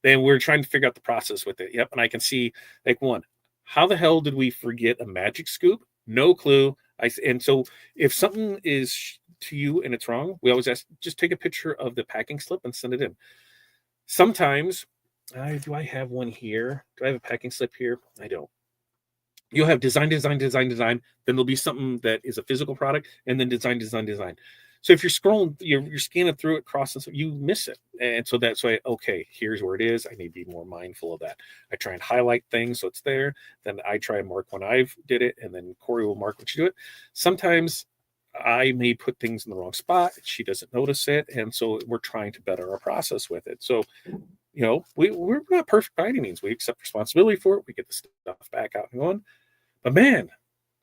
And we're trying to figure out the process with it. Yep. And I can see, like, one, how the hell did we forget a magic scoop? No clue. And so if something is to you and it's wrong, we always ask, just take a picture of the packing slip and send it in. Sometimes, do I have one here? Do I have a packing slip here? I don't. You'll have design. Then there'll be something that is a physical product, and then design. So if you're scrolling, you're scanning through it, crossing, so you miss it. And so that's why, okay, here's where it is. I need to be more mindful of that. I try and highlight things so it's there. Then I try and mark when I've did it, and then Corey will mark when she do it. Sometimes I may put things in the wrong spot. She doesn't notice it. And so we're trying to better our process with it. So, we're not perfect by any means. We accept responsibility for it. We get the stuff back out and going. But man,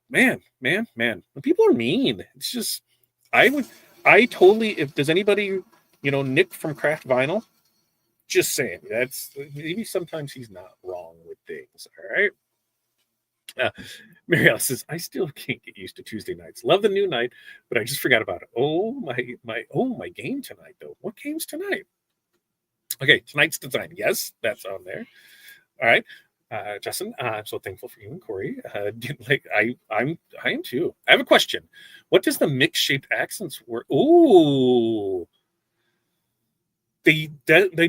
when people are mean, it's just, if there's anybody, Nick from Craft Vinyl, just saying, that's maybe sometimes he's not wrong with things. All right. Mary Alice says, I still can't get used to Tuesday nights. Love the new night, but I just forgot about it. Oh my game tonight though. What game's tonight? Okay, tonight's design. Yes, that's on there. All right. Justin, I'm so thankful for you and Corey. I am too. I have a question. What does the mixed shaped accents work? Ooh, they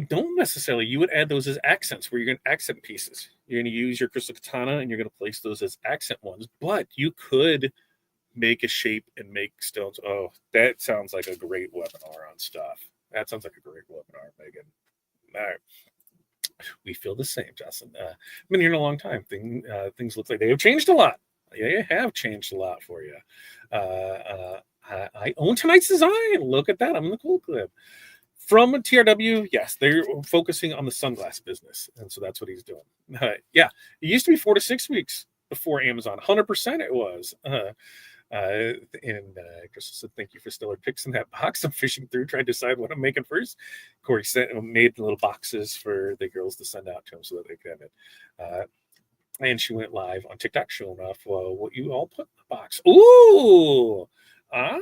don't necessarily. You would add those as accents, where you're going to accent pieces. You're going to use your crystal katana, and you're going to place those as accent ones. But you could make a shape and make stones. Oh, that sounds like a great webinar on stuff. That sounds like a great webinar, Megan. All right. We feel the same, Justin. I've been here in a long time. Things look like they have changed a lot. They have changed a lot for you. I own tonight's design. Look at that. I'm in the cool clip. From TRW, yes, they're focusing on the sunglass business. And so that's what he's doing. Yeah, it used to be 4 to 6 weeks before Amazon. 100% it was. Crystal said, thank you for stellar picks in that box. I'm fishing through, trying to decide what I'm making first. Corey made little boxes for the girls to send out to them so that they could have it. And she went live on TikTok showing off what you all put in the box. Ooh, I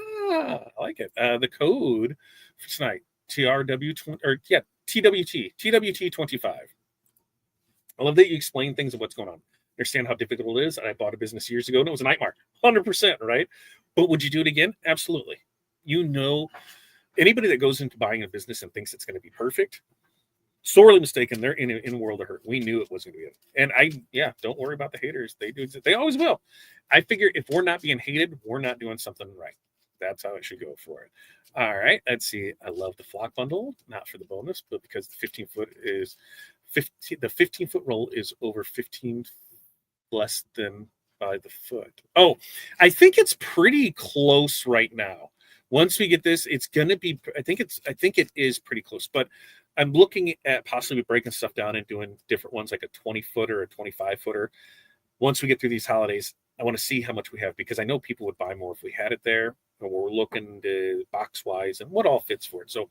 like it. The code for tonight, TWT 25. I love that you explain things of what's going on. Understand how difficult it is. And I bought a business years ago and it was a nightmare. 100%, right? But would you do it again? Absolutely. Anybody that goes into buying a business and thinks it's going to be perfect, sorely mistaken. They're in a world of hurt. We knew it wasn't going to be it. And don't worry about the haters. They always will. I figure if we're not being hated, we're not doing something right. That's how I should go for it. All right. Let's see. I love the flock bundle, not for the bonus, but because the 15-foot roll is over 15 less than by the foot. Oh, I think it's pretty close right now. Once we get this, it's going to be, I think it is pretty close, but I'm looking at possibly breaking stuff down and doing different ones, like a 20-footer, a 25-footer. Once we get through these holidays, I want to see how much we have, because I know people would buy more if we had it there, and we're looking to box wise and what all fits for it. So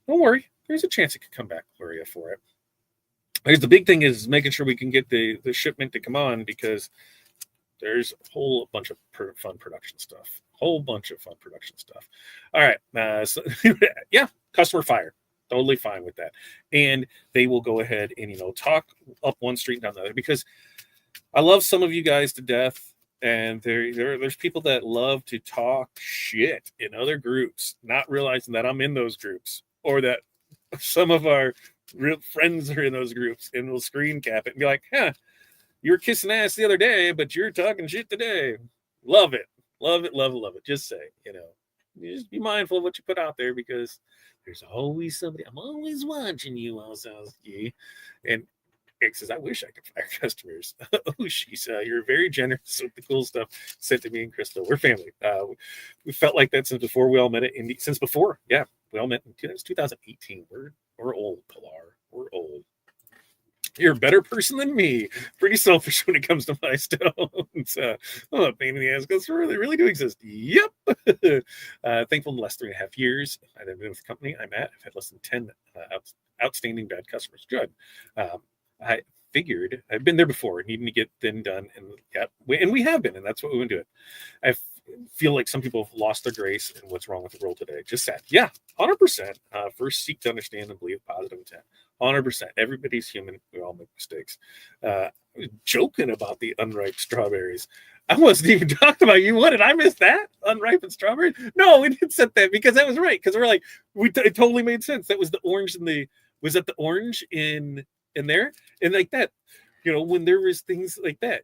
don't worry. There's a chance it could come back, Gloria, for it. Because the big thing is making sure we can get the shipment to come on, because there's a whole bunch of fun production stuff. All right. Yeah, customer fire. Totally fine with that. And they will go ahead and, talk up one street and down the other, because I love some of you guys to death. And there's people that love to talk shit in other groups, not realizing that I'm in those groups, or that some of our real friends are in those groups, and we'll screen cap it and be like, huh, you were kissing ass the other day, but you're talking shit today. Love it. Love it, love it, love it. Just say, you just be mindful of what you put out there, because there's always somebody. I'm always watching you, Wazowski. And Eric says, I wish I could fire customers. Oh, you're very generous with the cool stuff sent to me and Crystal. We're family. We felt like that since before we all met it. Since before, yeah, we all met in 2018. We're old, Pilar. We're old. You're a better person than me. Pretty selfish when it comes to my stones. A pain in the ass because they really do exist. Yep. Thankful in the last 3.5 years I've been with the company I'm at. I've had less than 10 outstanding bad customers. Good. I figured I've been there before, needing to get then done, and we have been, and that's what we've been doing. I feel like some people have lost their grace and what's wrong with the world today. Just sad. Yeah, 100%. First, seek to understand and believe positive intent. 100%. Everybody's human. We all make mistakes. I was joking about the unripe strawberries. I wasn't even talking about you. What did I miss that? Unripened strawberries? No, we didn't set that because that was right. Because we're like, it totally made sense. That was the orange was that the orange in there? And like that, when there was things like that,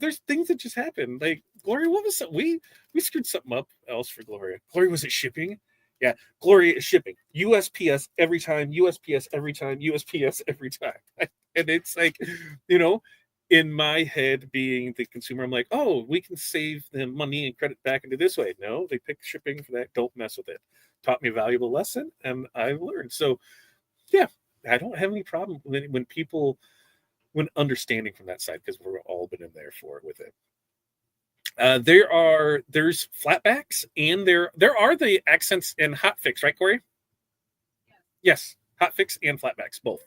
there's things that just happen. Like Gloria, what was we screwed something up else for Gloria. Gloria, was it shipping? Yeah, Gloria is shipping. USPS every time, USPS every time, USPS every time. And it's like, in my head being the consumer, I'm like, oh, we can save them money and credit back into this way. No, they pick shipping for that. Don't mess with it. Taught me a valuable lesson, and I've learned. So yeah, I don't have any problem when understanding from that side, because we've all been in there with it. There's flatbacks, and there are the accents and hot fix, right, Corey? Yes, hot fix and flatbacks, both.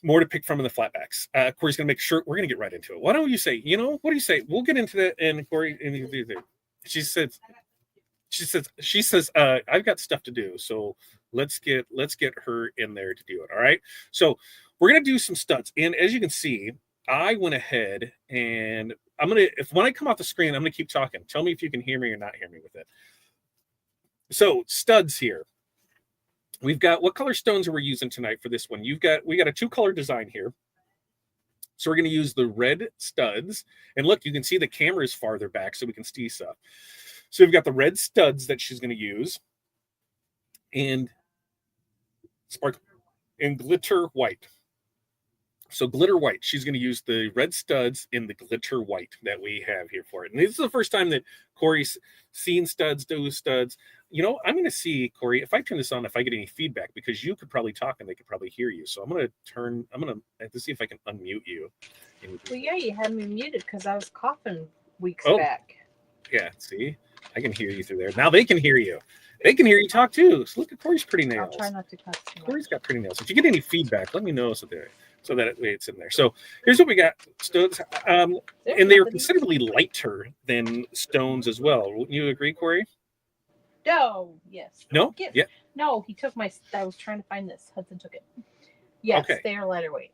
More to pick from in the flatbacks. Corey's gonna make sure we're gonna get right into it. Why don't you say, what do you say? We'll get into that, and Corey, and she says, I've got stuff to do, so let's get her in there to do it. All right. So we're gonna do some studs, and as you can see, I went ahead and when I come off the screen, I'm gonna keep talking. Tell me if you can hear me or not hear me with it. So studs here. We've got, what color stones are we using tonight for this one? We got a 2-color design here. So we're going to use the red studs. And look, you can see the camera is farther back so we can see stuff. So we've got the red studs that she's going to use. And sparkle and glitter white. So glitter white. She's going to use the red studs in the glitter white that we have here for it. And this is the first time that Corey's seen studs, do studs. I'm going to see, Corey, if I turn this on, if I get any feedback, because you could probably talk and they could probably hear you. So I'm going to have to see if I can unmute you. Well, yeah, you had me muted because I was coughing weeks back. Yeah, see? I can hear you through there. Now they can hear you. They can hear you talk too. So look at Corey's pretty nails. I'll try not to cut too much. Corey's got pretty nails. If you get any feedback, let me know so that it's in there. So here's what we got. Studs, and they are considerably lighter than stones as well. Wouldn't you agree, Corey? No. Yes. No? Yeah. No, he took I was trying to find this. Hudson took it. Yes, okay. They are lighter weight.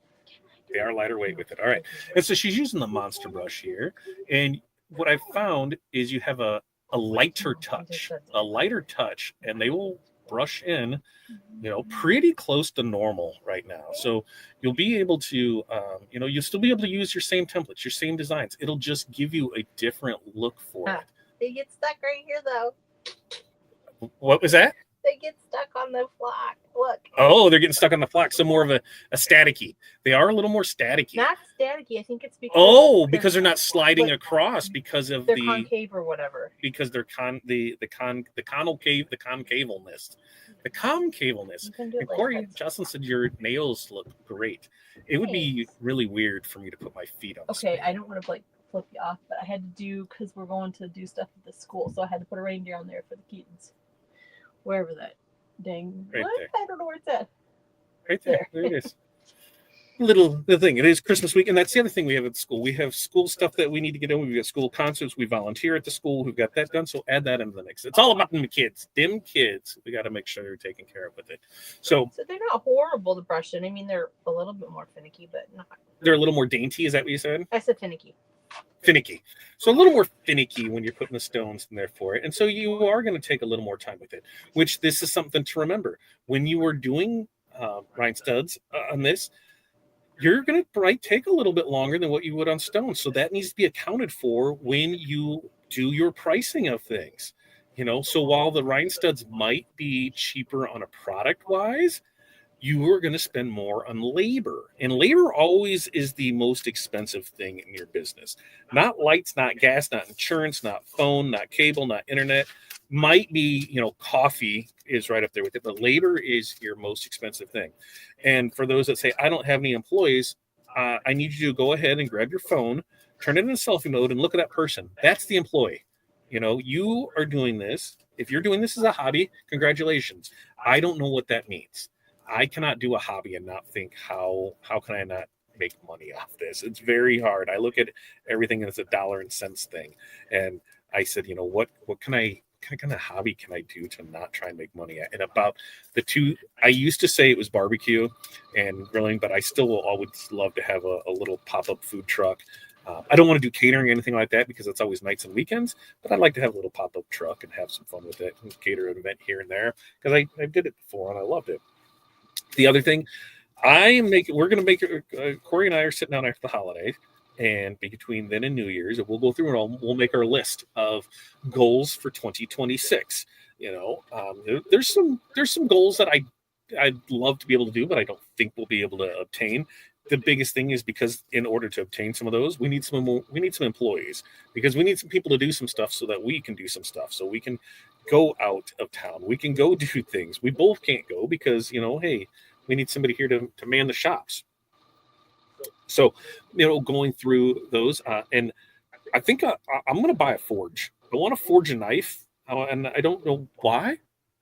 They are lighter weight with it. All right. And so she's using the monster brush here. And what I've found is you have a lighter touch, and they will brush in, pretty close to normal right now. So you'll be able to, you'll still be able to use your same templates, your same designs. It'll just give you a different look for it. They get stuck right here, though. What was that? They get stuck on the flock. Look. Oh, they're getting stuck on the flock. So more of a staticky. They are a little more staticky. Not staticky. I think it's because because they're not sliding across because of they're concave or whatever. Because they're concavalness. The concavalness. And Corey, Jocelyn said your nails look great. It would be really weird for me to put my feet on. Okay, I don't want to flip you off, but I had to do, because we're going to do stuff at the school, so I had to put a reindeer on there for the kids. Wherever that dang. Right there. I don't know where it's at. Right there. There it is. The thing. It is Christmas week, and that's the other thing we have at the school. We have school stuff that we need to get done. We've got school concerts. We volunteer at the school. We've got that done. So add that into the mix. It's all about them kids. Them kids. We got to make sure they're taken care of with it. So they're not horrible to brush in. I mean, they're a little bit more finicky, but not. They're a little more dainty. Is that what you said? I said finicky. finicky. So a little more finicky when you're putting the stones in there for it. And so you are going to take a little more time with it, which this is something to remember. When you are doing Rhinestuds on this, you're going to take a little bit longer than what you would on stones. So that needs to be accounted for when you do your pricing of things. So while the Rhinestuds might be cheaper on a product wise, you are going to spend more on labor. And labor always is the most expensive thing in your business. Not lights, not gas, not insurance, not phone, not cable, not internet. Might be, coffee is right up there with it, but labor is your most expensive thing. And for those that say, I don't have any employees, I need you to go ahead and grab your phone, turn it into selfie mode, and look at that person. That's the employee. You are doing this. If you're doing this as a hobby, congratulations. I don't know what that means. I cannot do a hobby and not think, how can I not make money off this? It's very hard. I look at everything as a dollar and cents thing. And I said, what kind of hobby can I do to not try and make money at? And about the two, I used to say it was barbecue and grilling, but I still will always love to have a little pop-up food truck. I don't want to do catering or anything like that because it's always nights and weekends, but I'd like to have a little pop-up truck and have some fun with it and cater an event here and there because I did it before and I loved it. The other thing, we're going to make it, Corey and I are sitting down after the holidays, and between then and New Year's, we'll go through it all. We'll make our list of goals for 2026. There's some goals that I'd love to be able to do, but I don't think we'll be able to obtain. The biggest thing is because in order to obtain some of those, we need some employees because we need some people to do some stuff so that we can do some stuff. So we can go out of town. We can go do things. We both can't go because, hey, we need somebody here to man the shops. So, going through those, and I think I'm going to buy a forge. I want to forge a knife, and I don't know why.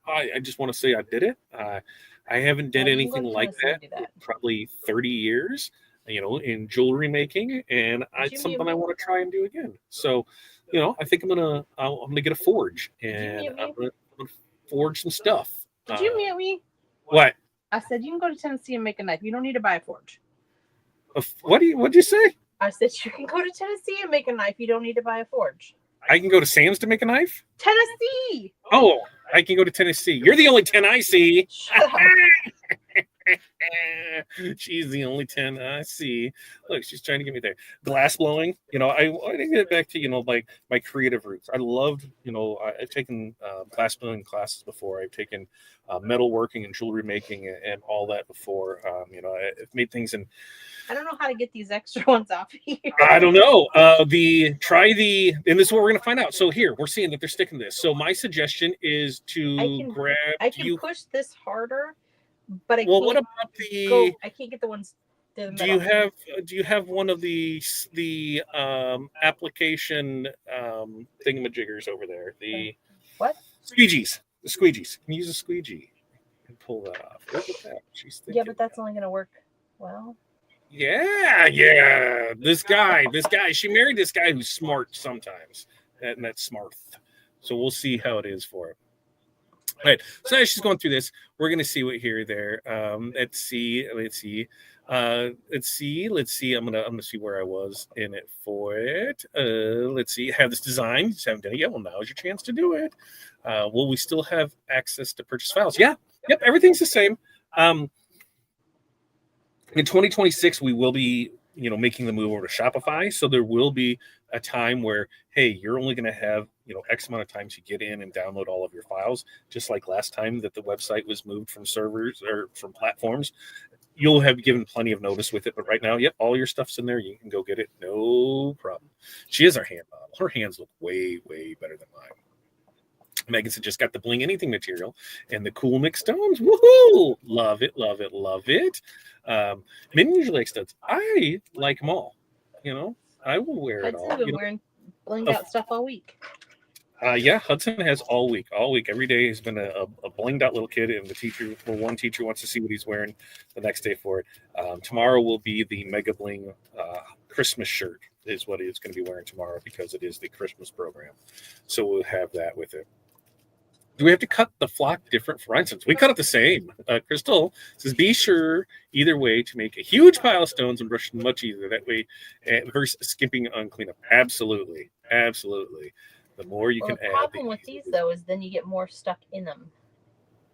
I just want to say I did it. I haven't done anything like that in probably 30 years, in jewelry making, and it's something I want to try and do again. So, I think I'm gonna get a forge, and I'm gonna forge some stuff. Did you mute me? What? I said you can go to Tennessee and make a knife. You don't need to buy a forge. What'd you say? I said you can go to Tennessee and make a knife. You don't need to buy a forge. I can go to Sam's to make a knife? Tennessee! Oh, I can go to Tennessee. You're the only 10 I see. She's the only 10 I see. Look, she's trying to get me there. Glass blowing. I want to get back to, like my creative roots. I loved, I've taken glass blowing classes before. I've taken metalworking and jewelry making and all that before. I've made things in. I don't know how to get these extra ones off here. I don't know. And this is what we're going to find out. So here, we're seeing that they're sticking this. So my suggestion is to grab. I can push this harder, but I can't. Well, what about I can't get the ones. Do you have one of the application thingamajiggers over there? The what? Squeegees. The squeegees. Can you use a squeegee and pull that off? Look at that. She's thinking. Yeah, but that's only going to work well. Yeah. This guy. She married this guy who's smart sometimes, and that's smart. So we'll see how it is for her. All right. So as she's going through this, we're going to see what here there. Let's see. I'm gonna see where I was in it for it. Let's see. Have this design. Just haven't done it yet. Well, now is your chance to do it. Will we still have access to purchase files? Yeah. Yep. Everything's the same. In 2026, we will be, making the move over to Shopify. So there will be a time where, hey, you're only going to have, X amount of times you get in and download all of your files. Just like last time that the website was moved from servers or from platforms, you'll have given plenty of notice with it. But right now, yep, all your stuff's in there. You can go get it. No problem. She is our hand model. Her hands look way, way better than mine. Megan said, just got the bling anything material and the cool mixed stones. Woohoo! Love it, love it, love it. Men usually like studs. I like them all. I will wear it all. I've been wearing blinged out stuff all week. Yeah, Hudson has all week. Every day has been a blinged out little kid, and one teacher wants to see what he's wearing the next day for it. Tomorrow will be the Mega Bling Christmas shirt is what he's going to be wearing tomorrow because it is the Christmas program. So we'll have that with it. Do we have to cut the flock different for rhinestones? We cut it the same. Crystal says, be sure either way to make a huge pile of stones and brush them much easier that way versus skimping on cleanup. Absolutely. Absolutely. The more you can the add. problem with these, though, is then you get more stuck in them.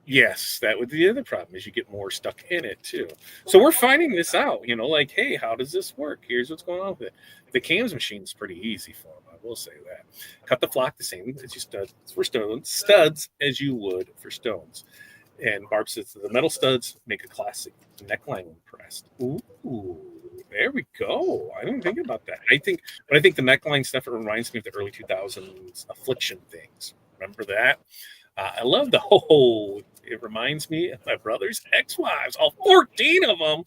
Yes, that would be the other problem is you get more stuck in it too. So we're finding this out, like, hey, how does this work? Here's what's going on with it. The cams machine's pretty easy for them, I will say that. Cut the flock the same as you studs as you would for stones. And Barb says the metal studs make a classic neckline when pressed. Ooh, there we go. I didn't think about that. I think the neckline stuff, it reminds me of the early 2000s affliction things. Remember that? I love the whole. It reminds me of my brother's ex-wives. All 14 of them.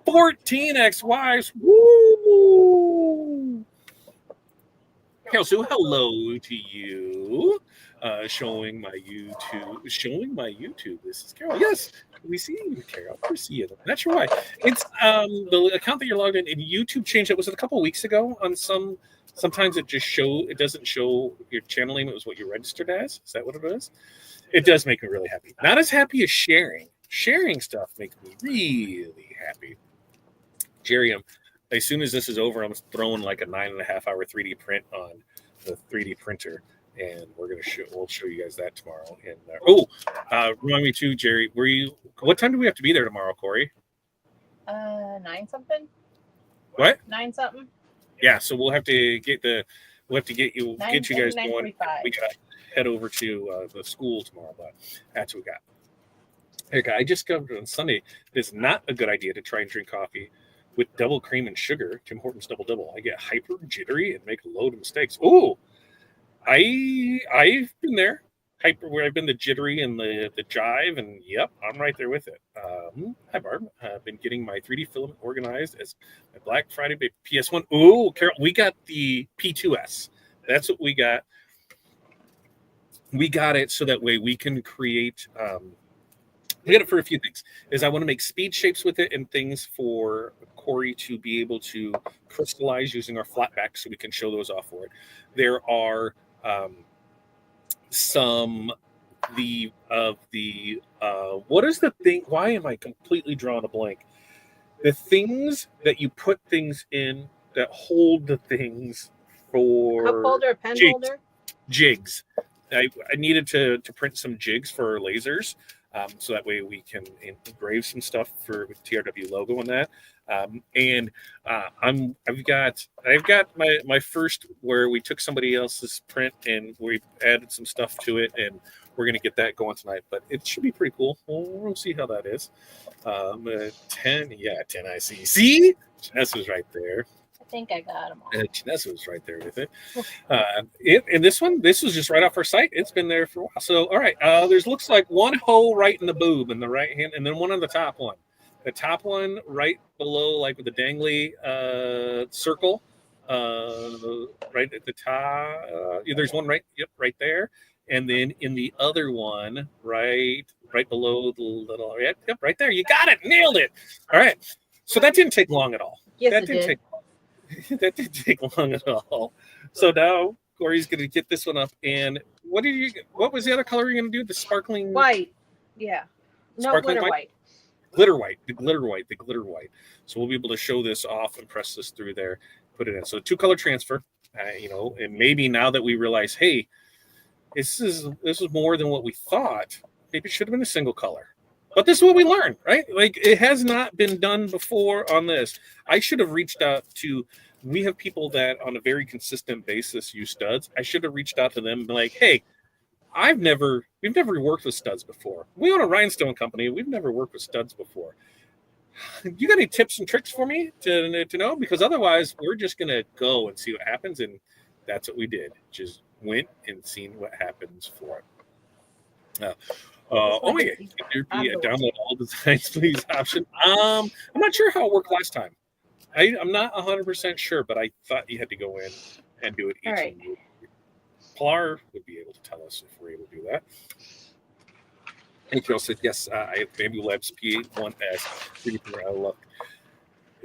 14 ex-wives. Woo! Carol Sue, hello to you. Showing my YouTube. This is Carol. Yes, we see you, Carol. We see you. Not sure why. It's the account that you're logged in. And YouTube changed it. Was it a couple of weeks ago? On sometimes it doesn't show your channel name. It was what you registered as. Is that what it is? It does make me really happy. Not as happy as sharing. Sharing stuff makes me really happy. Jerry, as soon as this is over, I'm throwing like a 9.5-hour 3D print on the 3D printer, and we'll show you guys that tomorrow. And remind me too, Jerry. What time do we have to be there tomorrow, Corey? 9 something. What? 9 something. Yeah, so we'll have to get you guys going. We got to head over to the school tomorrow, but that's what we got. Erica, I just discovered on Sunday it's not a good idea to try and drink coffee with double cream and sugar. Tim Hortons double. I get hyper jittery and make a load of mistakes. Oh, I've been there. Hyper, where I've been the jittery and the jive, and yep, I'm right there with it. Hi Barb, I've been getting my 3D filament organized as my Black Friday PS1. Oh, Carol, we got the P2S. That's what we got. We got it so that way we can create. We got it for a few things. Is I want to make speed shapes with it and things for Corey to be able to crystallize using our flat back, so we can show those off for it. There are. Some what is the thing? Why am I completely drawing a blank? The things that you put things in that hold the things for cup holder, pen holder, jigs. I needed to print some jigs for lasers, so that way we can engrave some stuff with TRW logo on that. I've got my first where we took somebody else's print and we added some stuff to it, and we're gonna get that going tonight. But it should be pretty cool. We'll see how that is. 10 I see. Jess was right there. I think I got them all. Jess was right there with it. And this was just right off our site. It's been there for a while. So all right, there's looks like one hole right in the boob in the right hand, and then one on the top one. The top one right below, like with the dangly circle, right at the top. There's one right there, and then in the other one, right below the little, right there. You got it, nailed it. All right, so that didn't take long at all. Yes, that didn't take long at all. So now Corey's going to get this one up. And what was the other color you're going to do? The sparkling white. Yeah. No, glitter white. The glitter white. So we'll be able to show this off and press this through there, put it in. So 2-color transfer, and maybe now that we realize, hey, this is more than what we thought. Maybe it should have been a single color. But this is what we learned, right? Like, it has not been done before on this. I should have reached out to, we have people that on a very consistent basis use studs. I should have reached out to them and been like, hey, we've never worked with studs before. We own a rhinestone company. We've never worked with studs before. You got any tips and tricks for me to know? Because otherwise, we're just going to go and see what happens. And that's what we did. Just went and seen what happens for it. Oh my God! Download all designs, please. Option. I'm not sure how it worked last time. I'm not 100% sure, but I thought you had to go in and do it each. All right. Pilar would be able to tell us if we're able to do that. And Carol said, yes, I have Bamboo Labs P1S 3D printer. I love it.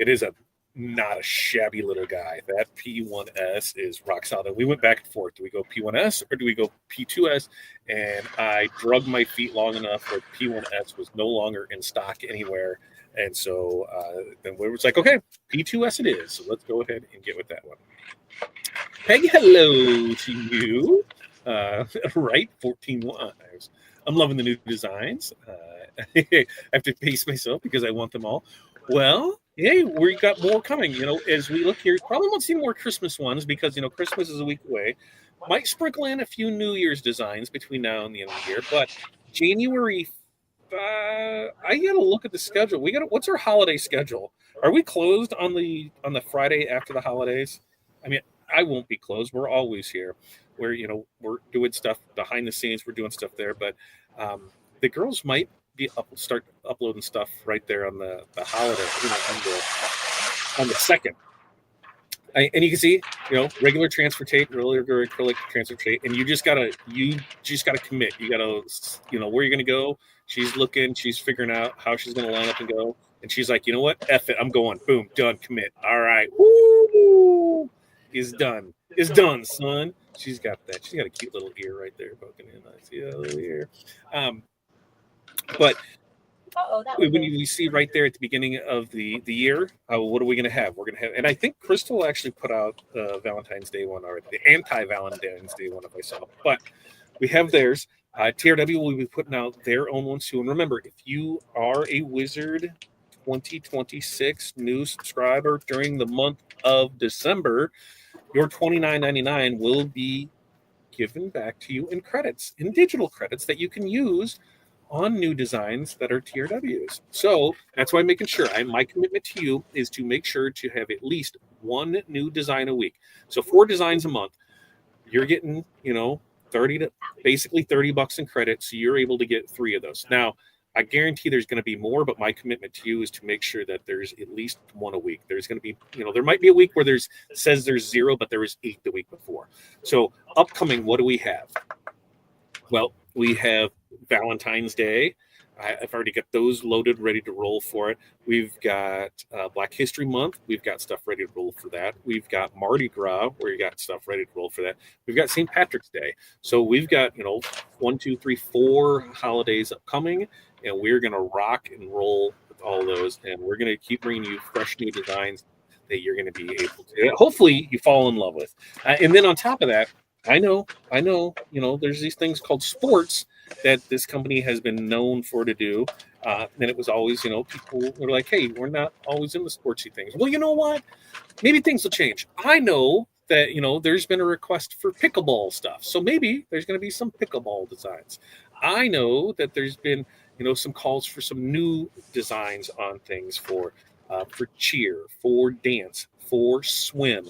It is a not a shabby little guy. That P1S is rock solid. And we went back and forth. Do we go P1S or do we go P2S? And I drug my feet long enough where P1S was no longer in stock anywhere. And so then we was like, okay, P2S it is. So let's go ahead and get with that one. Peg, hello to you. Right, 14 wives. I'm loving the new designs. I have to pace myself because I want them all. Well, hey, we got more coming. As we look here, probably won't see more Christmas ones because Christmas is a week away. Might sprinkle in a few New Year's designs between now and the end of the year, but January. I gotta look at the schedule. What's our holiday schedule? Are we closed on the Friday after the holidays? I mean, I won't be closed. We're always here. We're doing stuff behind the scenes. We're doing stuff there, but the girls might start uploading stuff right there on the holiday, on the second. And you can see, regular transfer tape, regular acrylic transfer tape, and you just gotta commit. You gotta, where you're gonna go. She's looking, she's figuring out how she's gonna line up and go, and she's like, you know what, F it, I'm going. Boom, done, commit. All right, woo, is done, son. She's got that. She's got a cute little ear right there poking in. I see a little ear. But when you see right there at the beginning of the year, what are we going to have? We're going to have, and I think Crystal actually put out Valentine's Day one already, the anti-Valentine's Day one, if I saw. But we have theirs. TRW will be putting out their own ones too. And remember, if you are a Wizard 2026 new subscriber during the month of December, your $29.99 will be given back to you in credits, in digital credits that you can use on new designs that are TRWs. So that's why I'm making sure. My commitment to you is to make sure to have at least one new design a week. So 4 designs a month. You're getting, basically $30 in credit. So you're able to get 3 of those. Now, I guarantee there's going to be more, but my commitment to you is to make sure that there's at least 1 a week. There's going to be, there might be a week where there's 0, but there was 8 the week before. So upcoming, what do we have? Well, we have Valentine's Day. I've already got those loaded, ready to roll for it. We've got Black History Month. We've got stuff ready to roll for that. We've got Mardi Gras, where you got stuff ready to roll for that. We've got St. Patrick's Day. So we've got, 1, 2, 3, 4 holidays upcoming, and we're going to rock and roll with all those. And we're going to keep bringing you fresh new designs that you're going to be able to, hopefully you fall in love with. And then on top of that, I know, there's these things called sports that this company has been known for to do. And it was always, people were like, hey, we're not always in the sportsy things. Well, you know what? Maybe things will change. I know that, there's been a request for pickleball stuff. So maybe there's going to be some pickleball designs. I know that there's been, some calls for some new designs on things for cheer, for dance, for swim,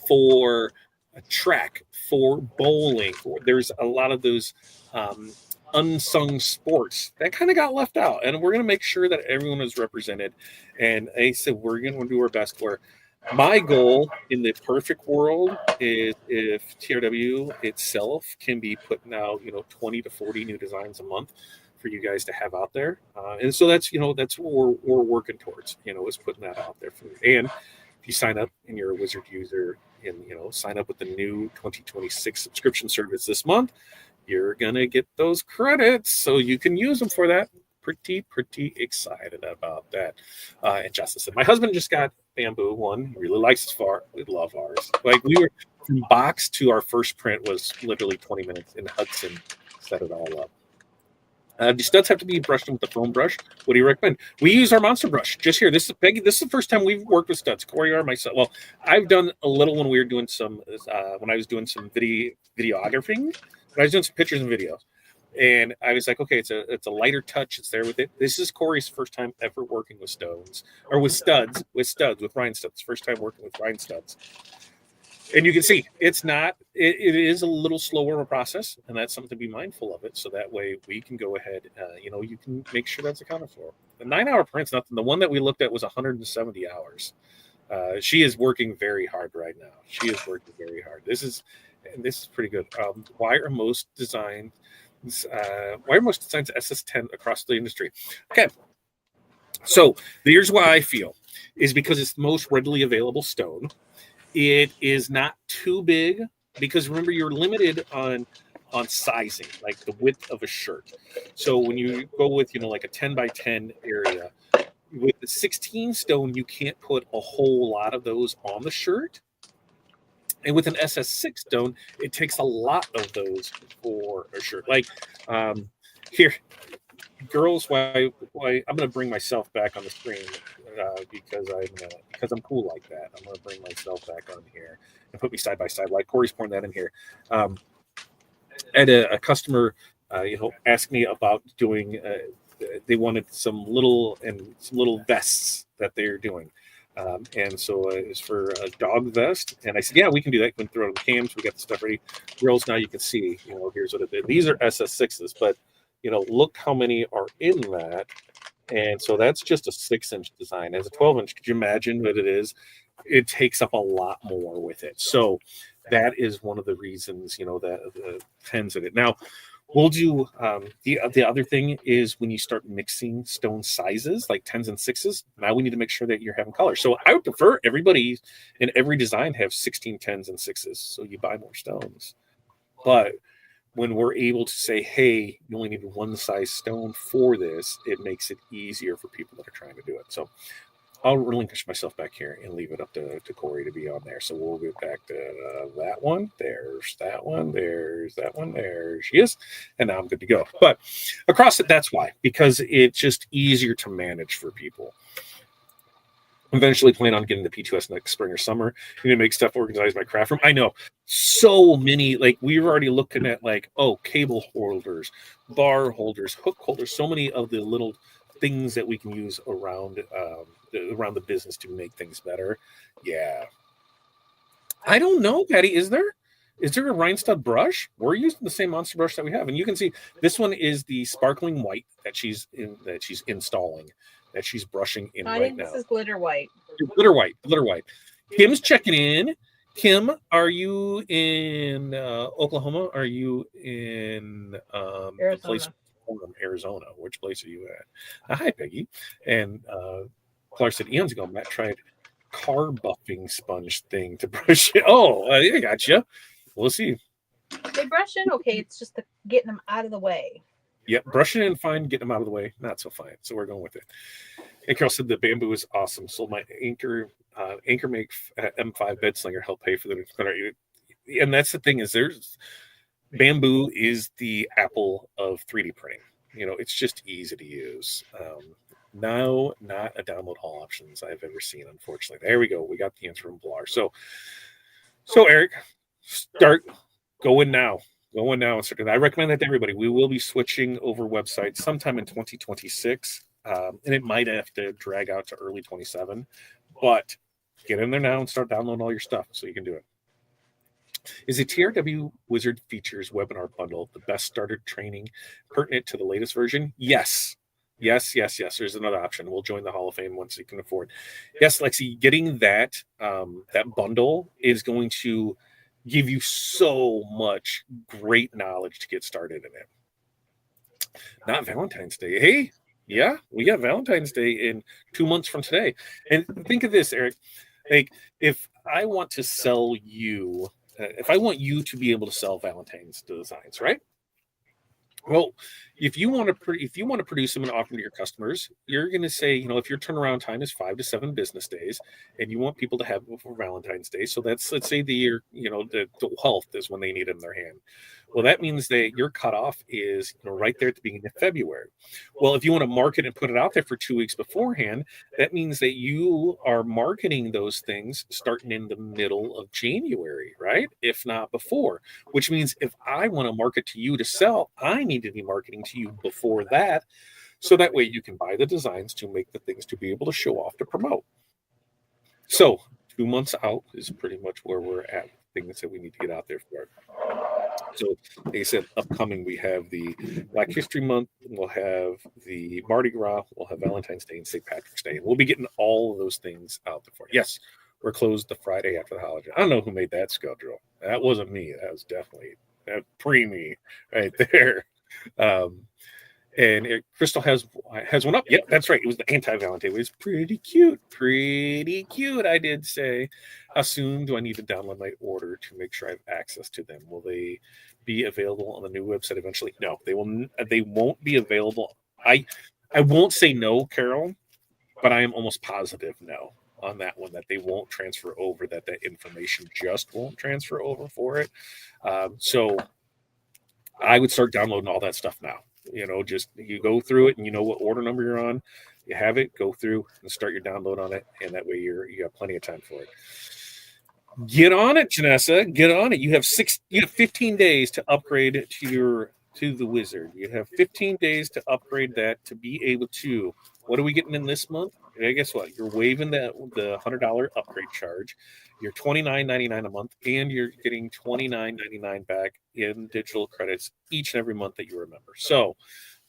for track, for bowling. There's a lot of those unsung sports that kind of got left out, and we're going to make sure that everyone is represented. And I said we're going to do our best. Where my goal in the perfect world is if TRW itself can be putting out 20 to 40 new designs a month for you guys to have out there, and so that's that's what we're working towards, is putting that out there for you. And if you sign up and you're a Wizard user and sign up with the new 2026 subscription service this month, you're gonna get those credits so you can use them for that. Pretty excited about that. And Justice said, my husband just got Bamboo one. He really likes his far. We love ours. Like, we were from box to our first print was literally 20 minutes, and Hudson set it all up. The studs have to be brushed with the foam brush. What do you recommend? We use our monster brush just here. This is Peggy. This is the first time we've worked with studs. Corey or myself. Well, I've done a little when we were doing some when I was doing some videography. When I was doing some pictures and videos, and I was like, okay, it's a lighter touch. It's there with it. This is Corey's first time ever working with studs, with Rhinestuds. First time working with Rhinestuds. And you can see it is a little slower of a process, and that's something to be mindful of it. So that way we can go ahead, you can make sure that's accounted for. The 9-hour print's nothing. The one that we looked at was 170 hours. She is working very hard right now. She is working very hard. This is pretty good. Why are most designs SS10 across the industry? Okay. So here's why I feel is because it's the most readily available stone. It is not too big because remember you're limited on sizing, like the width of a shirt. So when you go with like a 10 by 10 area with the 16 stone, you can't put a whole lot of those on the shirt. And with an SS6 stone, it takes a lot of those for a shirt. Like here, girls, why I'm going to bring myself back on the screen because I'm cool like that. I'm going to bring myself back on here and put me side by side. Like Corey's pouring that in here. Had a customer, ask me about doing. They wanted some little vests that they're doing. And so it's for a dog vest. And I said, yeah, we can do that. We can throw it on the cams. We got the stuff ready. Girls, now you can see, here's what it did. These are SS6s, but, look how many are in that. And so that's just a 6-inch design. As a 12-inch, could you imagine what it is? It takes up a lot more with it. So that is one of the reasons, that the 10s in it. Now, we'll do the other thing is when you start mixing stone sizes like 10s and 6s, now we need to make sure that you're having color. So I would prefer everybody in every design have 16 10s and 6s, so you buy more stones. But when we're able to say, hey, you only need one size stone for this, it makes it easier for people that are trying to do it. So I'll relinquish myself back here and leave it up to Corey to be on there. So we'll get back to that one. There's that one. There's that one. There she is. And now I'm good to go. But across it, that's why. Because it's just easier to manage for people. Eventually plan on getting the P2S next spring or summer. You need to make stuff organized by craft room. I know so many, like we were already looking at cable holders, bar holders, hook holders, so many of the little things that we can use around the business to make things better. Yeah. I don't know, Patty. Is there a Rhinestud brush? We're using the same monster brush that we have. And you can see this one is the sparkling white that she's installing, that she's brushing in right now. This is glitter white. Glitter white. Kim's checking in. Kim, are you in Oklahoma? Are you in Arizona? Arizona. Which place are you at? Hi, Peggy. And Clark said eons ago, Matt tried car buffing sponge thing to brush it. Oh, I got you. We'll see. They brush in okay. It's just getting them out of the way. Yep, brushing in fine, getting them out of the way, not so fine. So we're going with it. And Carol said the bamboo is awesome. Sold my anchor make M5 bed slinger help pay for the. And that's the thing is bamboo is the Apple of 3D printing. It's just easy to use. No, not a download all options I've ever seen, unfortunately. There we go. We got the answer from Blar. So Eric, start going now. And start. I recommend that to everybody. We will be switching over websites sometime in 2026. And it might have to drag out to early 27. But get in there now and start downloading all your stuff so you can do it. Is the TRW Wizard Features webinar bundle the best starter training pertinent to the latest version? Yes. There's another option. We'll join the Hall of Fame once you can afford. Yes, Lexi, getting that bundle is going to give you so much great knowledge to get started in it. Not Valentine's Day. Hey, yeah, we got Valentine's Day in 2 months from today. And think of this, Eric. Like, if I want to sell you, if I want you to be able to sell Valentine's designs, right? Well, if you want to produce them and offer them to your customers, you're going to say, if your turnaround time is 5 to 7 business days, and you want people to have them before Valentine's Day, so let's say the 12th is when they need it in their hand. Well, that means that your cutoff is right there at the beginning of February. Well, if you want to market and put it out there for 2 weeks beforehand, that means that you are marketing those things starting in the middle of January, right? If not before, which means if I want to market to you to sell, I need to be marketing to you before that. So that way you can buy the designs to make the things to be able to show off to promote. So 2 months out is pretty much where we're at. Things that we need to get out there for. So they said upcoming, we have the Black History Month, we'll have the Mardi Gras, we'll have Valentine's Day and St. Patrick's Day. And we'll be getting all of those things out there for you. Yes, we're closed the Friday after the holiday. I don't know who made that schedule. That wasn't me. That was definitely pre-me right there. And Crystal has one up. Yep, that's right. It was the anti-Valentine. It was pretty cute. Pretty cute, I did say. How soon do I need to download my order to make sure I have access to them? Will they be available on the new website eventually? No, they will. They won't be available. I won't say no, Carol, but I am almost positive no on that one, that they won't transfer over, that information just won't transfer over for it. So I would start downloading all that stuff now. Just you go through it and you know what order number you're on. You have it, go through and start your download on it, and that way you have plenty of time for it. Get on it, Janessa. Get on it. You have 15 days to upgrade to the wizard. You have 15 days to upgrade that to be able to. What are we getting in this month? And guess what? You're waiving the $100 upgrade charge. You're $29.99 a month, and you're getting $29.99 back in digital credits each and every month that you remember. So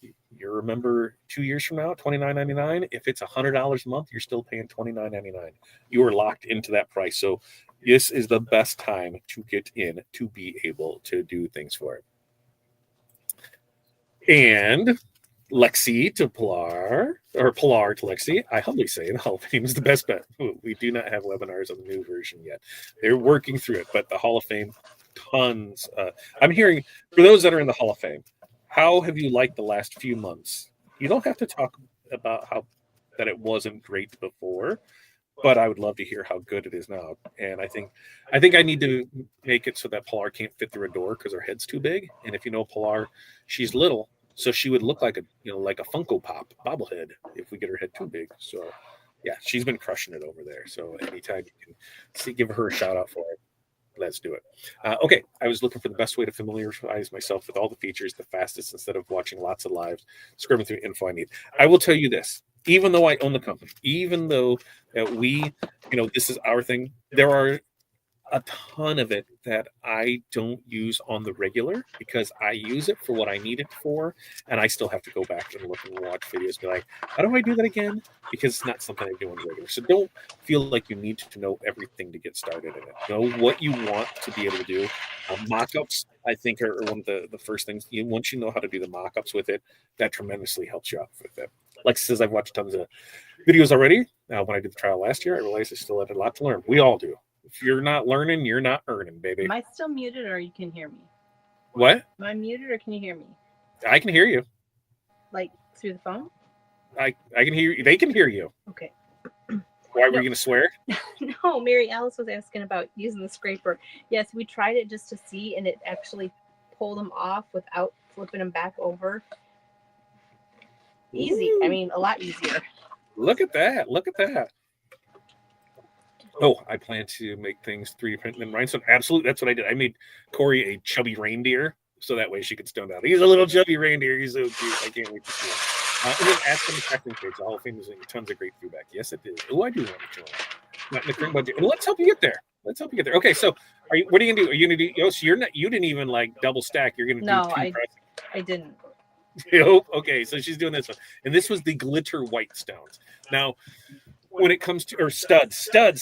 you remember 2 years from now, $29.99. If it's $100 a month, you're still paying $29.99. You are locked into that price. So this is the best time to get in to be able to do things for it. And Lexi to Pilar, or Pilar to Lexi, I humbly say the Hall of Fame is the best bet. We do not have webinars on the new version yet. They're working through it, but the Hall of Fame, tons. I'm hearing, for those that are in the Hall of Fame, how have you liked the last few months? You don't have to talk about that it wasn't great before, but I would love to hear how good it is now. And I think I need to make it so that Pilar can't fit through a door because her head's too big. And if you know Pilar, she's little, so she would look like a Funko Pop bobblehead if we get her head too big. So yeah, she's been crushing it over there. So anytime you can give her a shout out for it, let's do it. Okay, I was looking for the best way to familiarize myself with all the features the fastest instead of watching lots of lives, scrubbing through info I need. I will tell you this, even though I own the company, even though that we, this is our thing, there are a ton of it that I don't use on the regular because I use it for what I need it for, and I still have to go back and look and watch videos and be like, how do I do that again? Because it's not something I do on the regular. So don't feel like you need to know everything to get started in it. Know what you want to be able to do. Mock-ups, I think, are one of the first things. Once you know how to do the mock-ups with it, that tremendously helps you out with it. Like I says, I've watched tons of videos already. When I did the trial last year, I realized I still had a lot to learn. We all do. If you're not learning, you're not earning, baby. Am I still muted or you can hear me? What? Am I muted or can you hear me? I can hear you. Like through the phone? I can hear you. They can hear you. Okay. Why were you going to swear? No, Mary Alice was asking about using the scraper. Yes, we tried it just to see, and it actually pulled them off without flipping them back over. Easy. Ooh. I mean, a lot easier. Look at that. Look at that. Oh, I plan to make things 3D print and rhinestone. Absolutely. That's what I did. I made Corey a chubby reindeer so that way she could stone out. He's a little chubby reindeer. He's so cute. I can't wait to see it. And then ask them the crafting page. The Hall of Fame is tons of great feedback. Yes, it is. Oh, I do want to join. Not in the current budget. And let's help you get there. Okay, so what are you gonna do? Are you gonna do? Oh, so you didn't even like double stack. You're gonna do two. I didn't. Okay, so she's doing this one, and this was the glitter white stones. Now, when it comes to studs, Todd,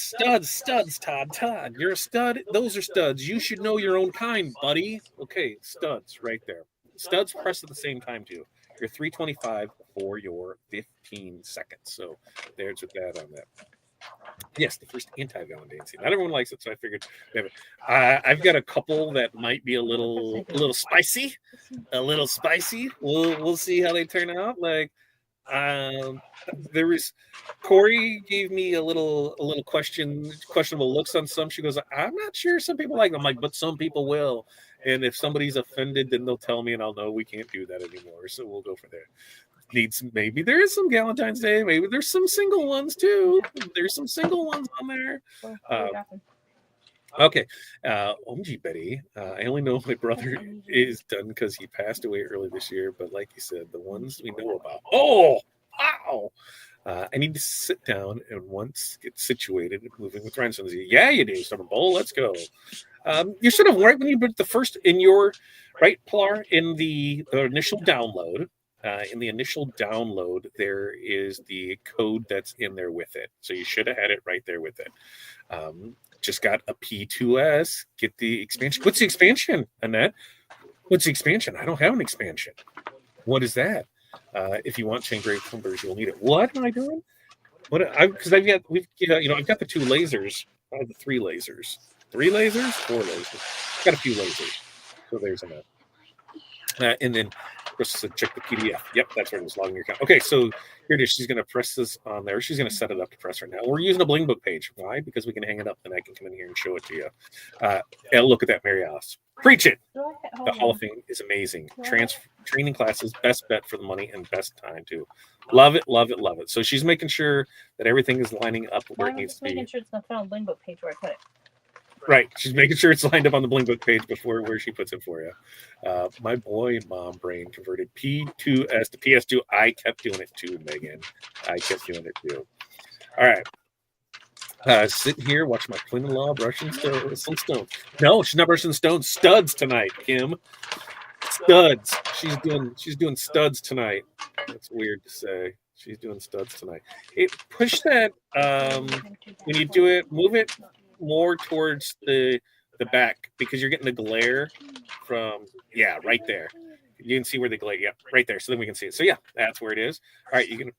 you're a stud. Those are studs. You should know your own kind, buddy. Okay, studs right there. Studs press at the same time too. You're 325 for your 15 seconds. So there's with that on that. Yes, the first anti-Valentine scene. Not everyone likes it, so I figured I've got a couple that might be a little spicy. We'll see how they turn out. Like there was Corey gave me a little questionable looks on some. She goes, I'm not sure some people like them. I'm like, but some people will. And if somebody's offended, then they'll tell me and I'll know we can't do that anymore. So we'll go for there. Maybe there is some Valentine's Day. Maybe there's some single ones too. There's some single ones on there. Okay. OMG Betty. I only know my brother is done because he passed away early this year. But like you said, the ones we know about. Oh, wow. I need to sit down and once get situated moving with Rhinestones. Yeah, you do. Summer Bowl. Let's go. You're sort of right when you put the first in your right, Pilar, in the initial download. In the initial download, there is the code that's in there with it. So you should have had it right there with it. Just got a P2S. Get the expansion. What's the expansion, Annette? What's the expansion? I don't have an expansion. What is that? If you want to engrave numbers, you'll need it. What am I doing? Because I've got I've got the 2 lasers. I have the 3 lasers. 3 lasers, 4 lasers. Got a few lasers. So there's enough. And then Chris said, check the PDF. Yep, that's right. It was logging your account. Okay, so here it is. She's going to press this on there. She's going to set it up to press right now. We're using a Bling Book page. Why? Because we can hang it up and I can come in here and show it to you. And look at that, Mary Alice. Preach it. The Hall of Fame is amazing. Training classes, best bet for the money and best time too. Love it, love it, love it. So she's making sure that everything is lining up where it needs to be. Making sure it's not found on the Bling Book page where I put it. Right. She's making sure it's lined up on the Bling Book page before where she puts it for you. My boy, mom brain converted P2S to PS2. I kept doing it too, Megan. I kept doing it too. All right. Sitting here, watching my twin-in-law brushing some stones. No, she's not brushing stones. Studs tonight, Kim. Studs. She's doing studs tonight. That's weird to say. She's doing studs tonight. Hey, push that. When you do it, move it more towards the back because you're getting the glare from right there. You can see where the glare, right there. So then we can see it. So that's where it is. All right, you're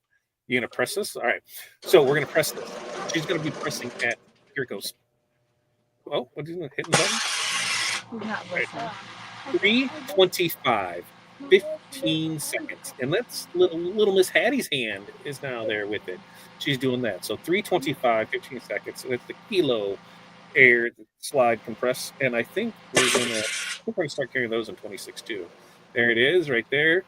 gonna press this. All right. So we're gonna press this. She's gonna be pressing at here it goes. Oh, what is it? Hitting the button? Not listening. 3:25. 15 seconds. And that's little Miss Hattie's hand is now there with it. She's doing that. So 3:25, 15 seconds. So that's the kilo air slide compress. And I think we're gonna start carrying those in 26 too. There it is right there.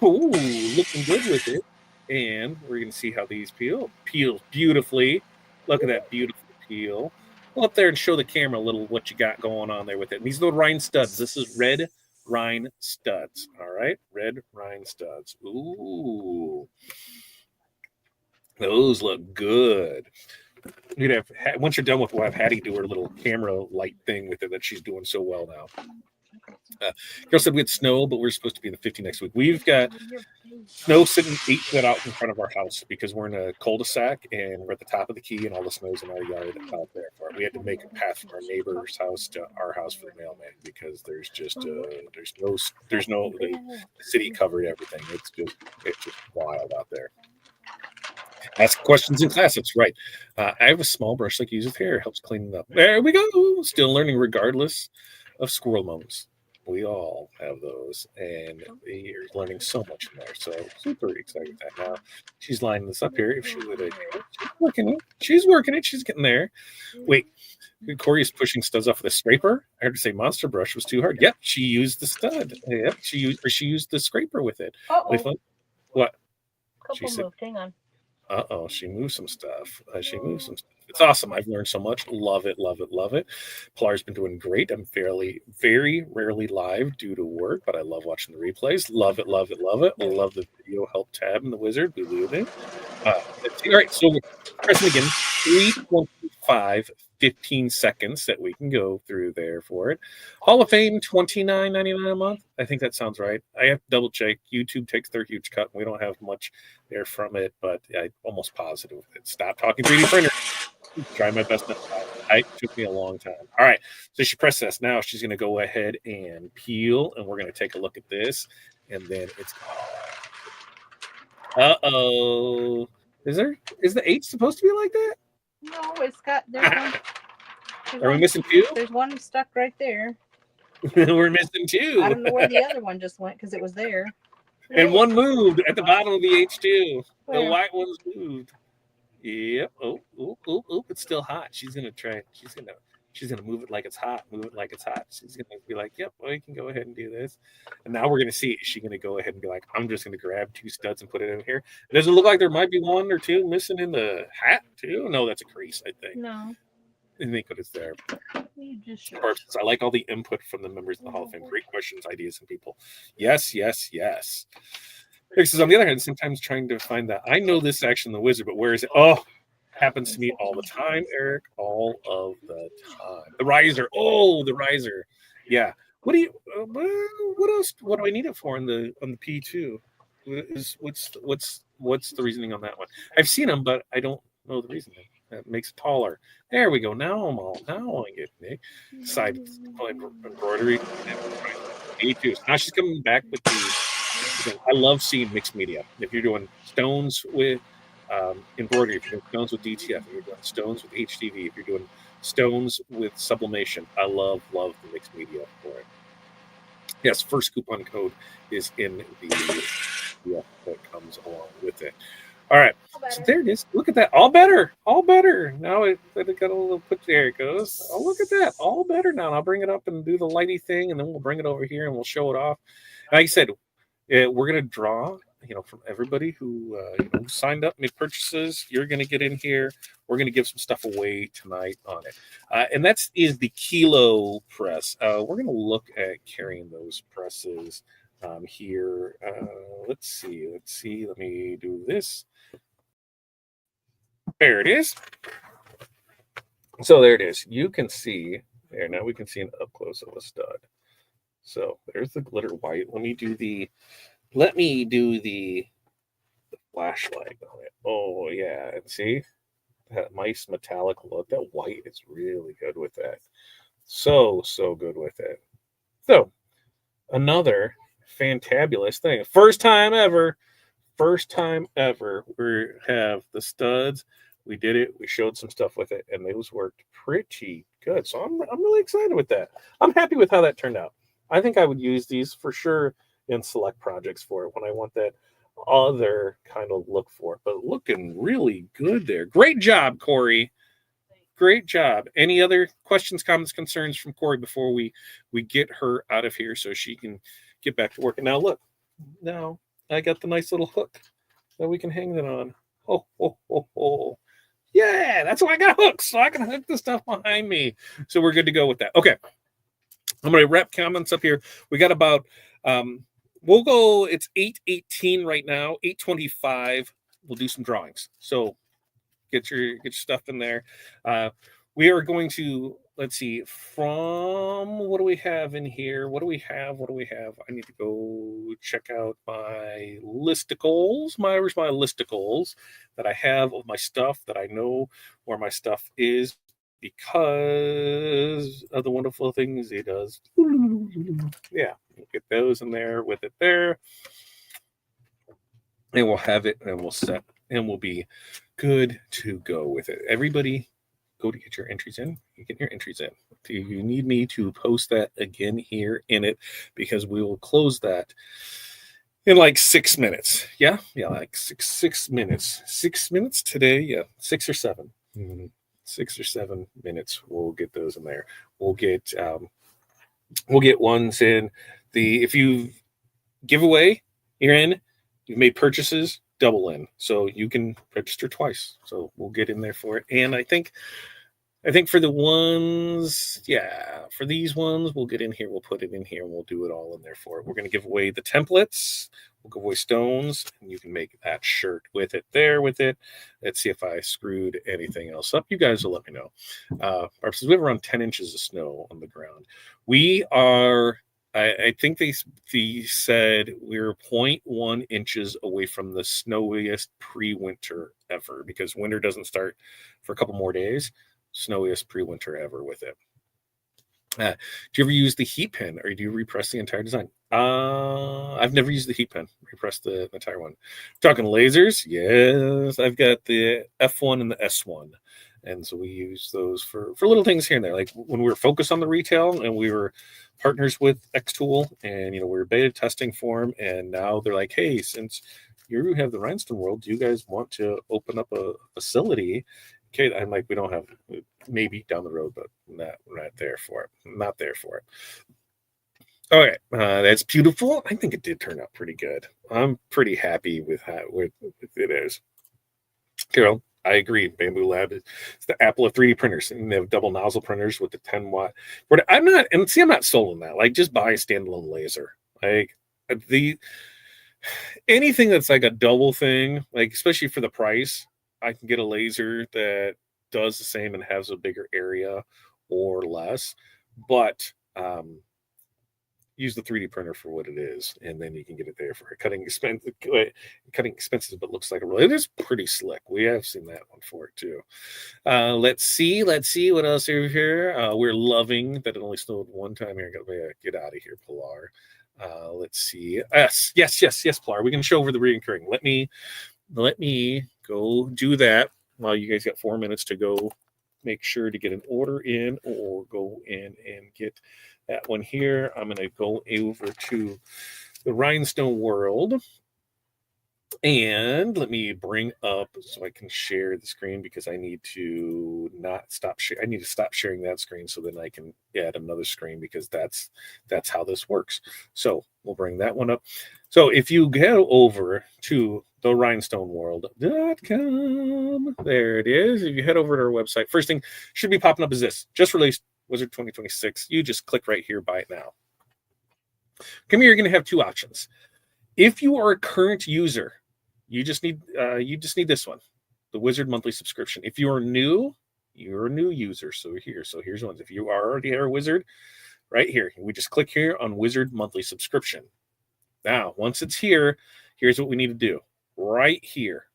Ooh, looking good with it. And we're gonna see how these peel. Peels beautifully. Look at that beautiful peel. Go up there and show the camera a little what you got going on there with it. And these are the Rhinestuds. This is red Rhinestuds. All right, red Rhinestuds. Ooh, those look good. You'd have once you're done with, we'll have Hattie do her little camera light thing with it that she's doing so well now. Girl said we had snow, but we're supposed to be in the 50 next week. We've got snow sitting 8 foot out in front of our house because we're in a cul-de-sac and we're at the top of the key and all the snow's in our yard out there. We had to make a path from our neighbor's house to our house for the mailman because there's just there's no the city covered everything. It's just wild out there. Ask questions in class. That's right. I have a small brush like you use with hair. Helps clean it up. There we go. Still learning regardless of squirrel moments. We all have those, and you're learning so much in there. So super excited that now she's lining this up here. If she would, she's working it. She's getting there. Wait, Corey is pushing studs off with a scraper. I heard her say monster brush was too hard. Yep, she used the stud. Yep, she used the scraper with it. What? Couple moved. Hang on. She moved some stuff. It's awesome. I've learned so much. Love it, love it, love it. Pilar's been doing great. I'm very rarely live due to work, but I love watching the replays. Love it, love it, love it. I love the video help tab in the wizard. We love it. All right, so we're pressing again. 3:25, 15 seconds that we can go through there for it. Hall of Fame, $29.99 a month. I think that sounds right. I have to double check. YouTube takes their huge cut. We don't have much there from it, but I'm almost positive. Stop talking 3D printer. Try my best. It took me a long time. All right. So she pressed this. Now she's going to go ahead and peel, and we're going to take a look at this, and then it's. Is the 8 supposed to be like that? No, it's got. Are we missing 2? There's one stuck right there. We're missing 2. I don't know where the other one just went because it was there. And one moved at the bottom of the H2. Where? The white one's moved. Yep. Oh, it's still hot. She's gonna try. She's gonna move it like it's hot. Move it like it's hot. She's gonna be like, "Yep, well, you can go ahead and do this." And now we're gonna see. Is she gonna go ahead and be like, "I'm just gonna grab 2 studs and put it in here"? Does it look like there might be 1 or 2 missing in the hat too? No, that's a crease. I think. No. I think it's there. You just should. I like all the input from the members of the Hall of Fame. Great questions, ideas, and people. Yes. Eric says, on the other hand, sometimes trying to find that. I know this action in the wizard, but where is it? Oh, happens to me all the time, Eric. All of the time. The riser. Oh, the riser. Yeah. What else? What do I need it for on the P2? What's the reasoning on that one? I've seen them, but I don't know the reasoning. That makes it taller. There we go. Now I get Nick. Side embroidery. P2. Now she's coming back with the again, I love seeing mixed media. If you're doing stones with embroidery, if you're doing stones with DTF, if you're doing stones with HTV, if you're doing stones with sublimation, I love the mixed media for it. Yes, first coupon code is in the PDF that comes along with it. All right, so there it is. Look at that, all better. Now it got a little put. There it goes. Oh, look at that, all better now. And I'll bring it up and do the lighty thing, and then we'll bring it over here and we'll show it off. Like I said, we're gonna draw, from everybody who signed up, made purchases. You're gonna get in here. We're gonna give some stuff away tonight on it, and that is the kilo press. We're gonna look at carrying those presses here. Let's see. Let me do this. There it is. So there it is. You can see there. Now we can see an up close of a stud. So there's the glitter white. Let me do the flashlight on it. Oh yeah, and see that nice metallic look. That white is really good with that. So good with it. So another fantabulous thing. First time ever. We have the studs. We did it. We showed some stuff with it, and those worked pretty good. So I'm really excited with that. I'm happy with how that turned out. I think I would use these for sure in select projects for it when I want that other kind of look for it. But looking really good there. Great job, Corey. Great job. Any other questions, comments, concerns from Corey before we get her out of here so she can get back to work? And now look, now I got the nice little hook that we can hang that on. Oh. Yeah, that's why I got hooks, so I can hook the stuff behind me. So we're good to go with that. Okay. I'm going to wrap comments up here. We got about, we'll go, it's 8:18 right now, 8:25. We'll do some drawings. So get your stuff in there. We are going to, let's see, from what do we have in here? What do we have? I need to go check out my listicles. Where's my listicles that I have of my stuff that I know where my stuff is because of the wonderful things he does. Yeah, we'll get those in there with it there. And we'll have it and we'll set and we'll be good to go with it. Everybody go to get your entries in. You get your entries in. You need me to post that again here in it because we will close that in like 6 minutes. Yeah, like six minutes. 6 minutes today. Yeah, 6 or 7. 6 or 7 minutes. We'll get those in there. We'll get ones in. If you give away, you're in. You've made purchases, double in. So you can register twice. So we'll get in there for it. And I think for the ones, for these ones, we'll get in here. We'll put it in here and we'll do it all in there for it. We're going to give away the templates. We'll give away stones and you can make that shirt with it there with it. Let's see if I screwed anything else up. You guys will let me know. Barb says we have around 10 inches of snow on the ground. We are, I think they said we're 0.1 inches away from the snowiest pre-winter ever because winter doesn't start for a couple more days. Snowiest pre-winter ever with it. Do you ever use the heat pen or do you repress the entire design? I've never used the heat pen. Repress the entire one. Talking lasers, yes. I've got the F1 and the S1. And so we use those for little things here and there. Like when we were focused on the retail and we were partners with Xtool and, we were beta testing for them. And now they're like, hey, since you have the Rhinestone World, do you guys want to open up a facility? Okay, I'm like, we don't have, maybe down the road, but not there for it. Not there for it. Okay, that's beautiful. I think it did turn out pretty good. I'm pretty happy with how it is. Carol, I agree. Bamboo Lab is the Apple of 3D printers, and they have double nozzle printers with the 10 watt. I'm not sold on that. Like, just buy a standalone laser. Like anything that's like a double thing, like especially for the price. I can get a laser that does the same and has a bigger area or less, but use the 3D printer for what it is, and then you can get it there for cutting expenses, but looks like it is pretty slick. We have seen that one for it too. Let's see what else over here. We're loving that it only snowed one time here. I gotta get out of here, Pilar. Let's see. Yes, Plar. We can show over the reoccurring. Let me go do that while you guys got 4 minutes to go make sure to get an order in or go in and get that one here. I'm going to go over to the Rhinestone World. And let me bring up so I can share the screen because I need to not stop I need to stop sharing that screen so then I can add another screen because that's how this works. So we'll bring that one up. So if you go over to the rhinestoneworld.com, there it is. If you head over to our website, first thing should be popping up is this. Just released Wizard 2026. You just click right here, buy it now. Come here, you're going to have two options. If you are a current user, you just need this one, the Wizard monthly subscription. If you're a new user. So here's one. If you are already a Wizard, right here, we just click here on Wizard monthly subscription. Now, once it's here, here's what we need to do. Right here.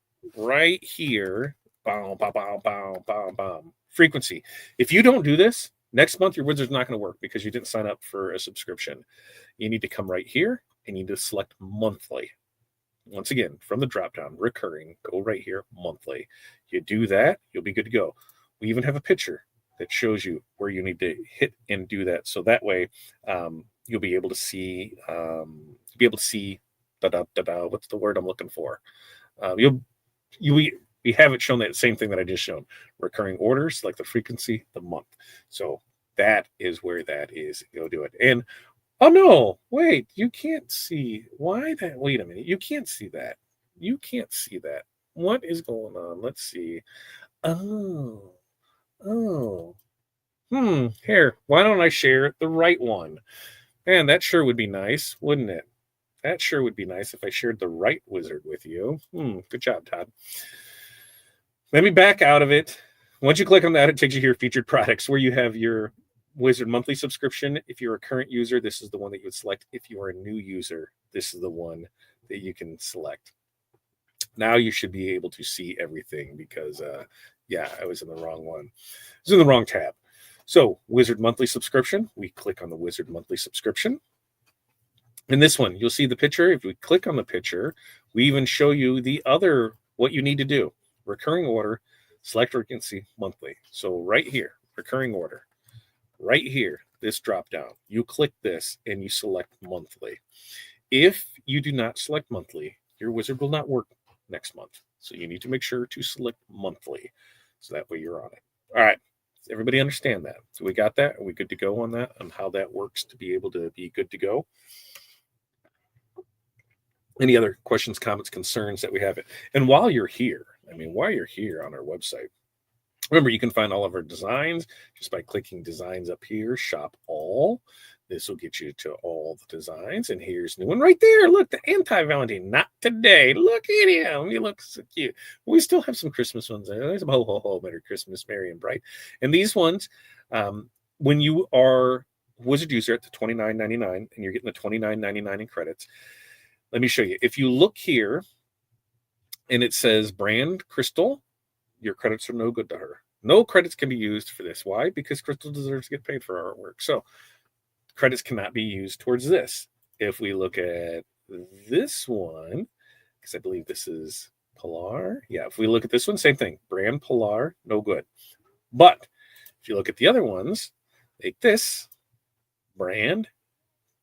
Bow, bow, bow, bow, bow, bow. Frequency. If you don't do this, next month your Wizard's not going to work because you didn't sign up for a subscription. You need to come right here and you need to select monthly. Once again, from the drop down, recurring, go right here, monthly. You do that, you'll be good to go. We even have a picture that shows you where you need to hit and do that. So that way, you'll be able to see. What's the word I'm looking for? We have it shown that same thing that I just shown. Recurring orders, like the frequency, the month. So that is where that is. Go do it. And oh no, wait, you can't see. Why that? Wait a minute. You can't see that. What is going on? Let's see. Oh. Here, why don't I share the right one? Man, that sure would be nice, wouldn't it? That sure would be nice if I shared the right Wizard with you. Good job, Todd. Let me back out of it. Once you click on that, it takes you here, featured products, where you have your Wizard monthly subscription. If you're a current user, this is the one that you would select. If you are a new user, this is the one that you can select. Now you should be able to see everything because, I was in the wrong one. I was in the wrong tab. So Wizard monthly subscription, we click on the Wizard monthly subscription. In this one, you'll see the picture. If we click on the picture, we even show you the other, what you need to do. Recurring order, select frequency monthly. So right here, recurring order. Right here, this drop down, you click this and you select monthly. If you do not select monthly, your Wizard will not work next month. So you need to make sure to select monthly. So that way you're on it. All right. Does everybody understand that? So we got that? Are we good to go on that? On how that works to be able to be good to go? Any other questions, comments, concerns that we have? And while you're here on our website, remember, you can find all of our designs just by clicking designs up here, shop all. This will get you to all the designs. And here's a new one right there. Look, the anti-Valentine, not today. Look at him. He looks so cute. We still have some Christmas ones there. There's some ho, ho, ho, Merry Christmas, Merry and Bright. And these ones, when you are Wizard user at the $29.99 and you're getting the $29.99 in credits, let me show you. If you look here and it says brand Crystal, your credits are no good to her. No credits can be used for this. Why? Because Crystal deserves to get paid for our work. So credits cannot be used towards this. If we look at this one, because I believe this is Polar. Yeah, if we look at this one, same thing. Brand Polar, no good. But if you look at the other ones, like this, brand,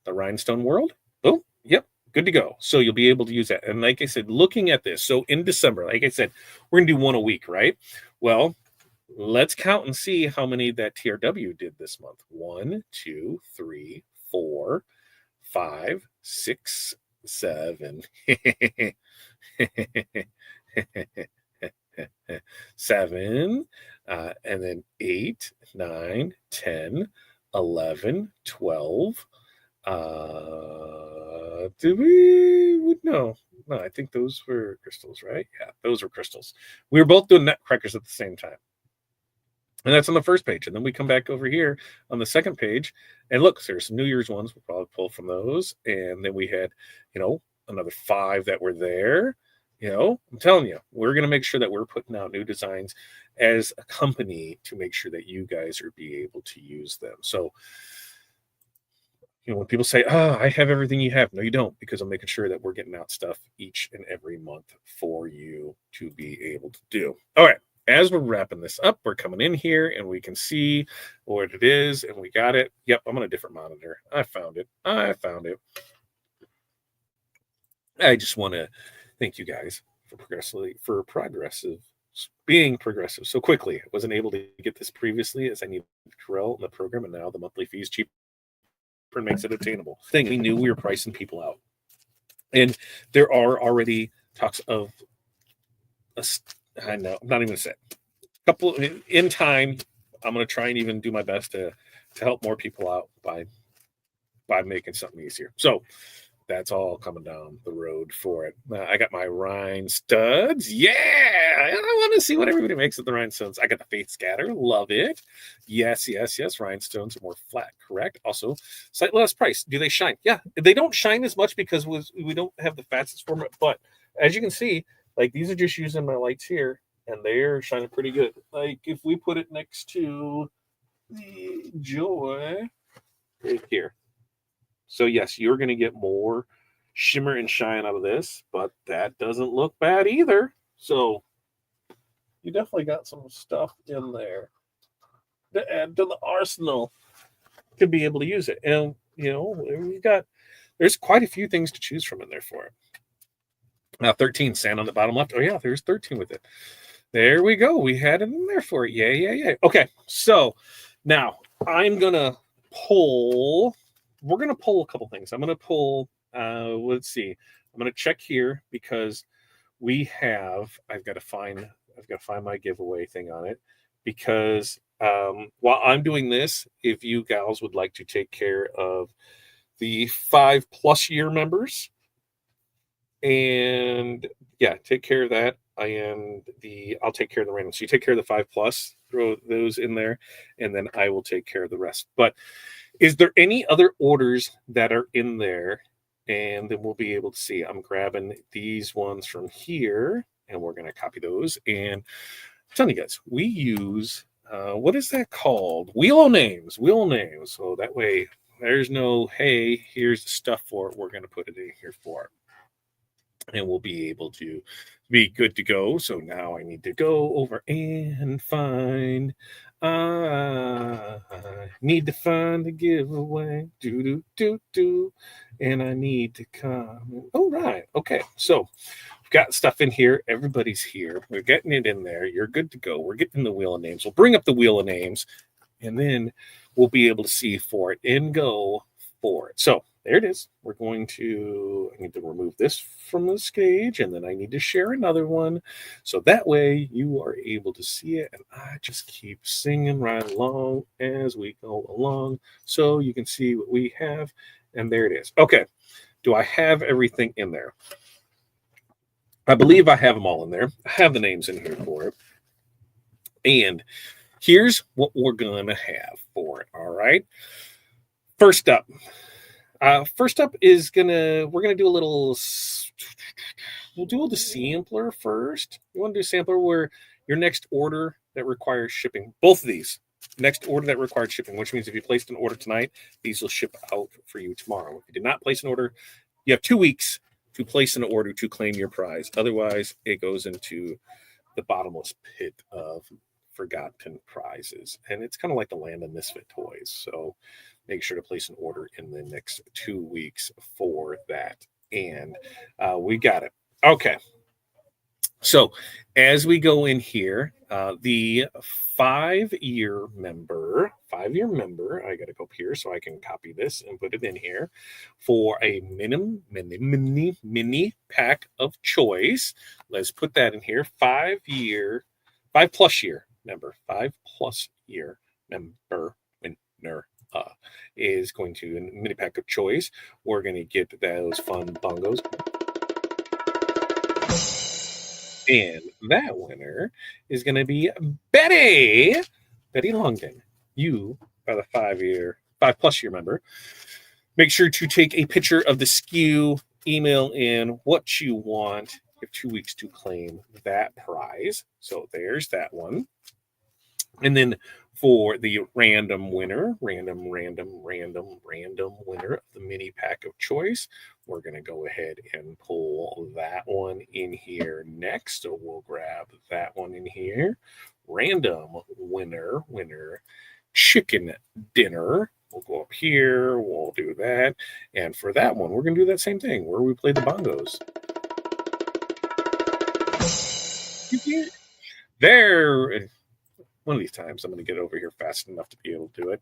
the Rhinestone World, boom, yep, good to go. So you'll be able to use that. And like I said, looking at this, so in December, like I said, we're going to do one a week, right? Well, let's count and see how many that TRW did this month. 1, 2, 3, 4, 5, 6, 7, 7, and then 8, 9, 10, 11, 12. No, I think those were crystals, right? Yeah, those were crystals. We were both doing nutcrackers at the same time. And that's on the first page. And then we come back over here on the second page. And look, there's some New Year's ones. We'll probably pull from those. And then we had, another 5 that were there. I'm telling you, we're going to make sure that we're putting out new designs as a company to make sure that you guys are be able to use them. So when people say, "Oh, I have everything you have," no, you don't, because I'm making sure that we're getting out stuff each and every month for you to be able to do. All right. As we're wrapping this up, we're coming in here and we can see what it is, and we got it. Yep, I'm on a different monitor. I found it. I just want to thank you guys for being progressive so quickly. I wasn't able to get this previously as I needed to grow in the program, and now the monthly fee is cheaper and makes it attainable. We knew we were pricing people out, and there are already talks of I know I'm not even gonna say it. Couple in time. I'm gonna try and even do my best to help more people out by making something easier. So that's all coming down the road for it. I got my Rhinestuds. Yeah, I want to see what everybody makes of the Rhinestones. I got the Faith Scatter. Love it. Yes. Rhinestones are more flat, correct? Also, slightly less price. Do they shine? Yeah, they don't shine as much because we don't have the facets for it. But as you can see, like these are just using my lights here, and they're shining pretty good. Like if we put it next to the Joy right here. So yes, you're going to get more shimmer and shine out of this, but that doesn't look bad either. So you definitely got some stuff in there to add to the arsenal to be able to use it. And there's quite a few things to choose from in there for it. Now 13 sand on the bottom left. Oh yeah, there's 13 with it. There we go. We had it in there for it. Yeah. Okay, so now I'm gonna pull. We're going to pull a couple things. I'm going to pull, let's see. I'm going to check here because I've got to find my giveaway thing on it, because while I'm doing this, if you gals would like to take care of the 5+ year members, and yeah, take care of that. I'll take care of the random. So you take care of the 5+, throw those in there, and then I will take care of the rest. But is there any other orders that are in there? And then we'll be able to see. I'm grabbing these ones from here, and we're going to copy those. And I'm telling you guys, we use, what is that called? Wheel of names. So that way there's no, hey, here's the stuff for it. We're going to put it in here for it. And we'll be able to be good to go. So now I need to go over and find. I need to find the giveaway. Do. And I need to come. Oh, right. Okay. So we've got stuff in here. Everybody's here. We're getting it in there. You're good to go. We're getting the wheel of names. We'll bring up the wheel of names, and then we'll be able to see for it and go for it. So there it is. I need to remove this from the stage, and then I need to share another one. So that way you are able to see it, and I just keep singing right along as we go along so you can see what we have. And there it is. Okay. Do I have everything in there? I believe I have them all in there. I have the names in here for it. And here's what we're going to have for it. All right. First up is we're gonna do we'll do the sampler first. You want to do a sampler where your next order that requires shipping, both of these, next order that required shipping, which means if you placed an order tonight, these will ship out for you tomorrow. If you did not place an order, you have 2 weeks to place an order to claim your prize. Otherwise, it goes into the bottomless pit of forgotten prizes. And it's kind of like the land of misfit toys. So make sure to place an order in the next 2 weeks for that. And we got it. Okay. So as we go in here, the 5-year member, I got to go up here so I can copy this and put it in here for a mini pack of choice. Let's put that in here. 5+ year member, 5+ year member winner is going to, in mini pack of choice, we're going to get those fun bongos. And that winner is going to be Betty Longden. You are the 5+ year member. Make sure to take a picture of the SKU, email in what you want. You have 2 weeks to claim that prize. So there's that one. And then for the random winner, random winner of the mini pack of choice. We're going to go ahead and pull that one in here next. So we'll grab that one in here. Random winner, chicken dinner. We'll go up here. We'll do that. And for that one, we're going to do that same thing where we play the bongos. There. One of these times, I'm going to get over here fast enough to be able to do it.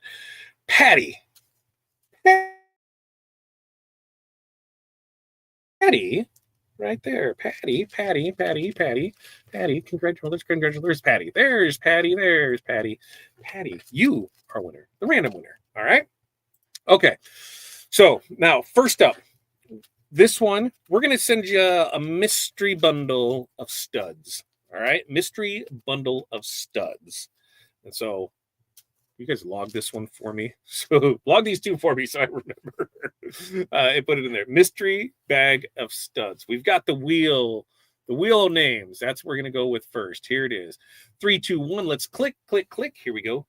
Patty. Right there. Patty. Congratulations, Patty. There's Patty. Patty, you are winner, the random winner. All right. Okay. So now, first up, this one, we're going to send you a mystery bundle of studs. All right. Mystery bundle of studs. And so you guys log this one for me. So log these two for me so I remember. I put it in there. Mystery bag of studs. We've got the wheel names. That's what we're going to go with first. Here it is. 3, 2, 1. Let's click. Here we go.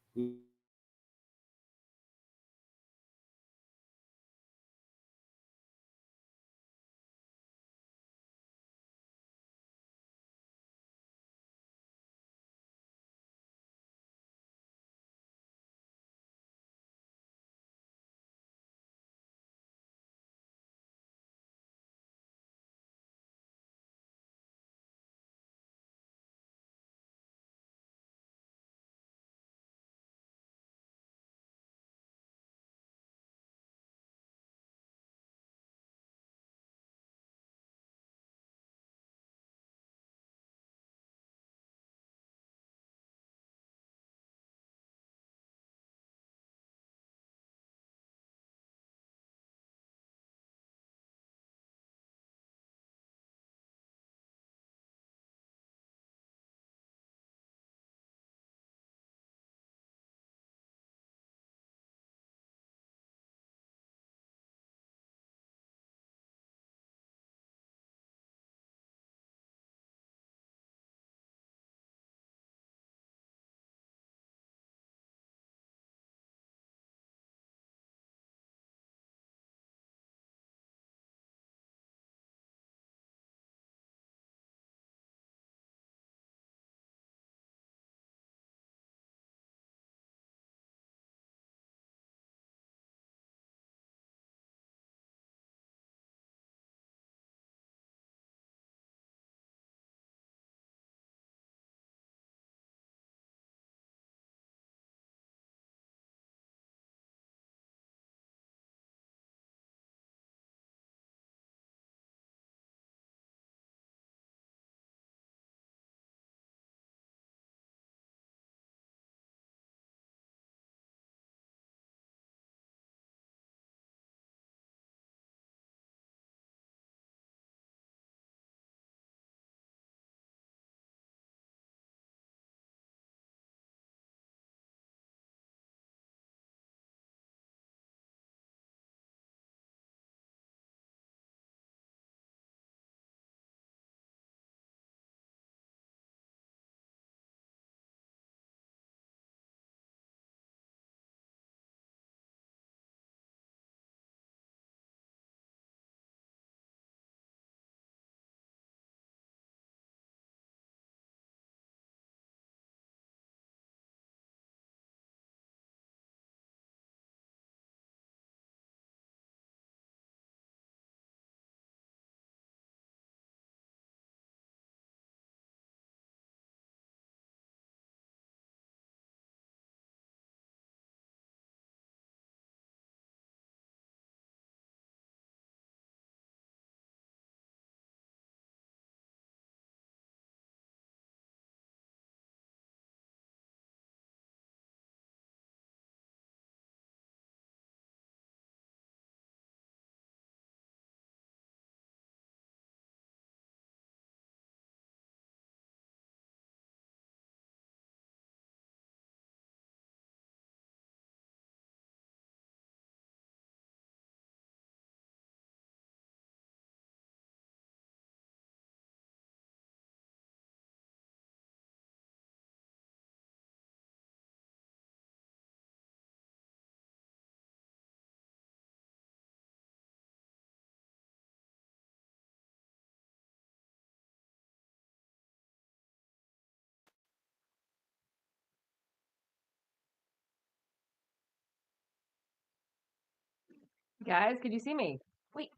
Guys, could you see me? Wait,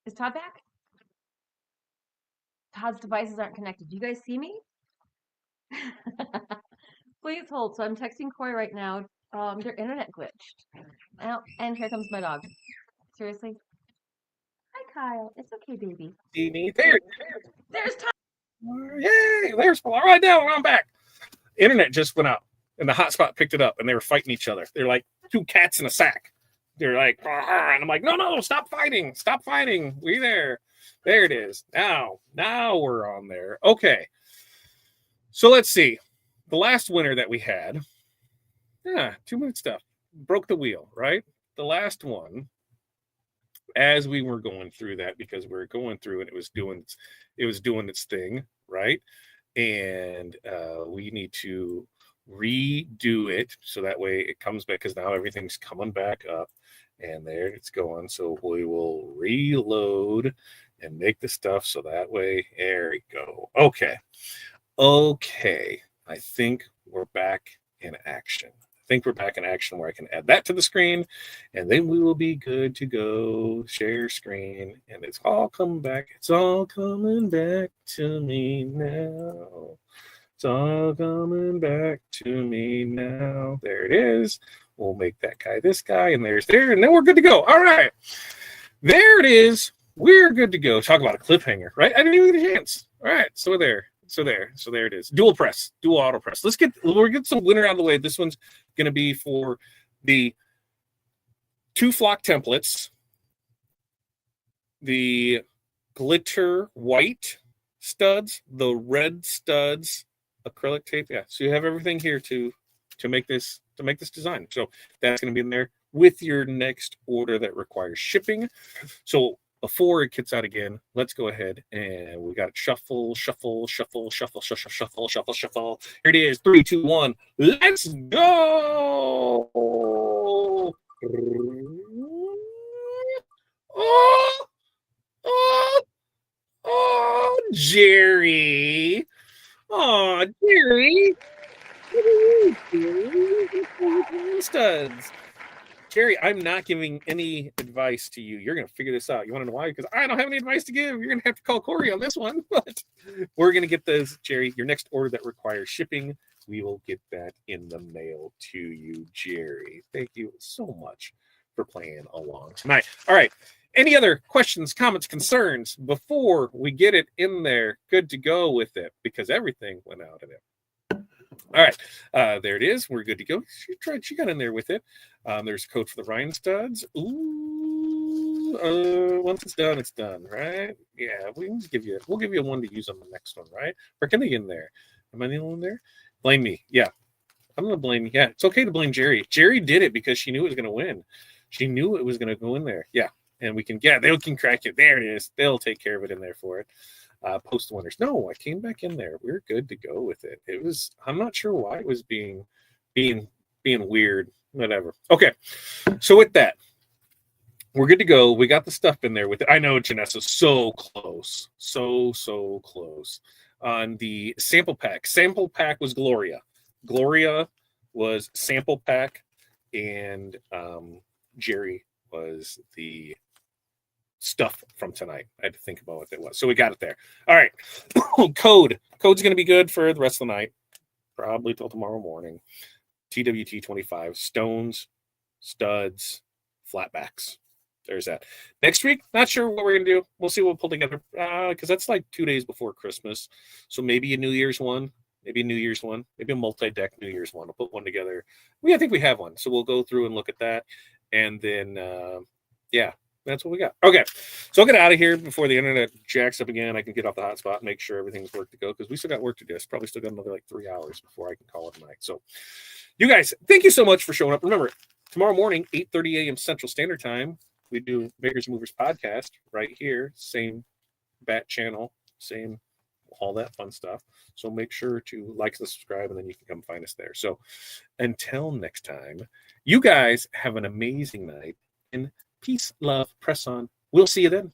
is Todd back? Todd's devices aren't connected. Do you guys see me? Please hold. So I'm texting Corey right now. Their internet glitched. Oh, and here comes my dog. Seriously? Hi, Kyle. It's okay, baby. See me there. There's Todd. Yay! There's all right now. I'm back. Internet just went out, and the hotspot picked it up, and they were fighting each other. They're like two cats in a sack. They're like, and I'm like, no, stop fighting, stop fighting. We there. There it is. Now we're on there. Okay. So let's see. The last winner that we had, 2-minute stuff, broke the wheel, right? The last one, as we were going through that, because we were going through and it was doing its thing, right? And we need to redo it so that way it comes back, because now everything's coming back up, and there it's going. So we will reload and make the stuff so that way. There we go. Okay. I think we're back in action. Where I can add that to the screen, and then we will be good to go. Share screen, and it's all coming back. It's all coming back to me now. It's all coming back to me now. There it is. We'll make that guy this guy, and there's there, and then we're good to go. All right. There it is. We're good to go. Talk about a cliffhanger, right? I didn't even get a chance. All right. So there it is. Dual auto press. We'll get some winner out of the way. This one's going to be for the 2 flock templates, the glitter white studs, the red studs, acrylic tape. Yeah. So you have everything here to make this design. So that's going to be in there with your next order that requires shipping. So before it gets out again, let's go ahead and we got it. Shuffle. Here it is. 3, 2, 1. Let's go. Oh, Jerry. Oh, Jerry. Studs. Jerry, I'm not giving any advice to you. You're going to figure this out. You want to know why? Because I don't have any advice to give. You're going to have to call Corey on this one. But we're going to get those, Jerry. Your next order that requires shipping, we will get that in the mail to you, Jerry. Thank you so much for playing along tonight. All right. Any other questions, comments, concerns before we get it in there? Good to go with it, because everything went out of it. All right, there it is. We're good to go. She got in there with it. There's a code for the Rhinestuds. Ooh, once it's done, right? Yeah, we'll give you one to use on the next one, right? Or can they get in there? Am I the only one there? Blame me. Yeah, I'm gonna blame you. Yeah, it's okay to blame Jerry. Jerry did it because she knew it was gonna win. She knew it was gonna go in there. Yeah, and they can crack it. There it is. They'll take care of it in there for it. Post winners. No, I came back in there. We're good to go with it. I'm not sure why it was being weird. Whatever. Okay. So with that, we're good to go. We got the stuff in there with it. I know Janessa's so close. So close. On the sample pack. Sample pack was Gloria. Gloria was sample pack, and Jerry was the stuff from tonight. I had to think about what that was. So we got it there. All right. Code's going to be good for the rest of the night, probably till tomorrow morning. TWT 25, stones, studs, flatbacks. There's that. Next week, not sure what we're going to do. We'll see what we'll pull together, because that's like 2 days before Christmas. So maybe a New Year's one, maybe a multi-deck New Year's one. We'll put one together. I think we have one. So we'll go through and look at that. And then, that's what we got. Okay, so I'll get out of here before the internet jacks up again. I can get off the hotspot and make sure everything's worked to go, because we still got work to do. It's probably still got another 3 hours before I can call it a night. So you guys, thank you so much for showing up. Remember, tomorrow morning, 8:30 a.m. Central Standard Time, we do Makers Movers podcast right here. Same bat channel, same all that fun stuff. So make sure to like and subscribe, and then you can come find us there. So until next time, you guys have an amazing night, and peace, love, press on. We'll see you then.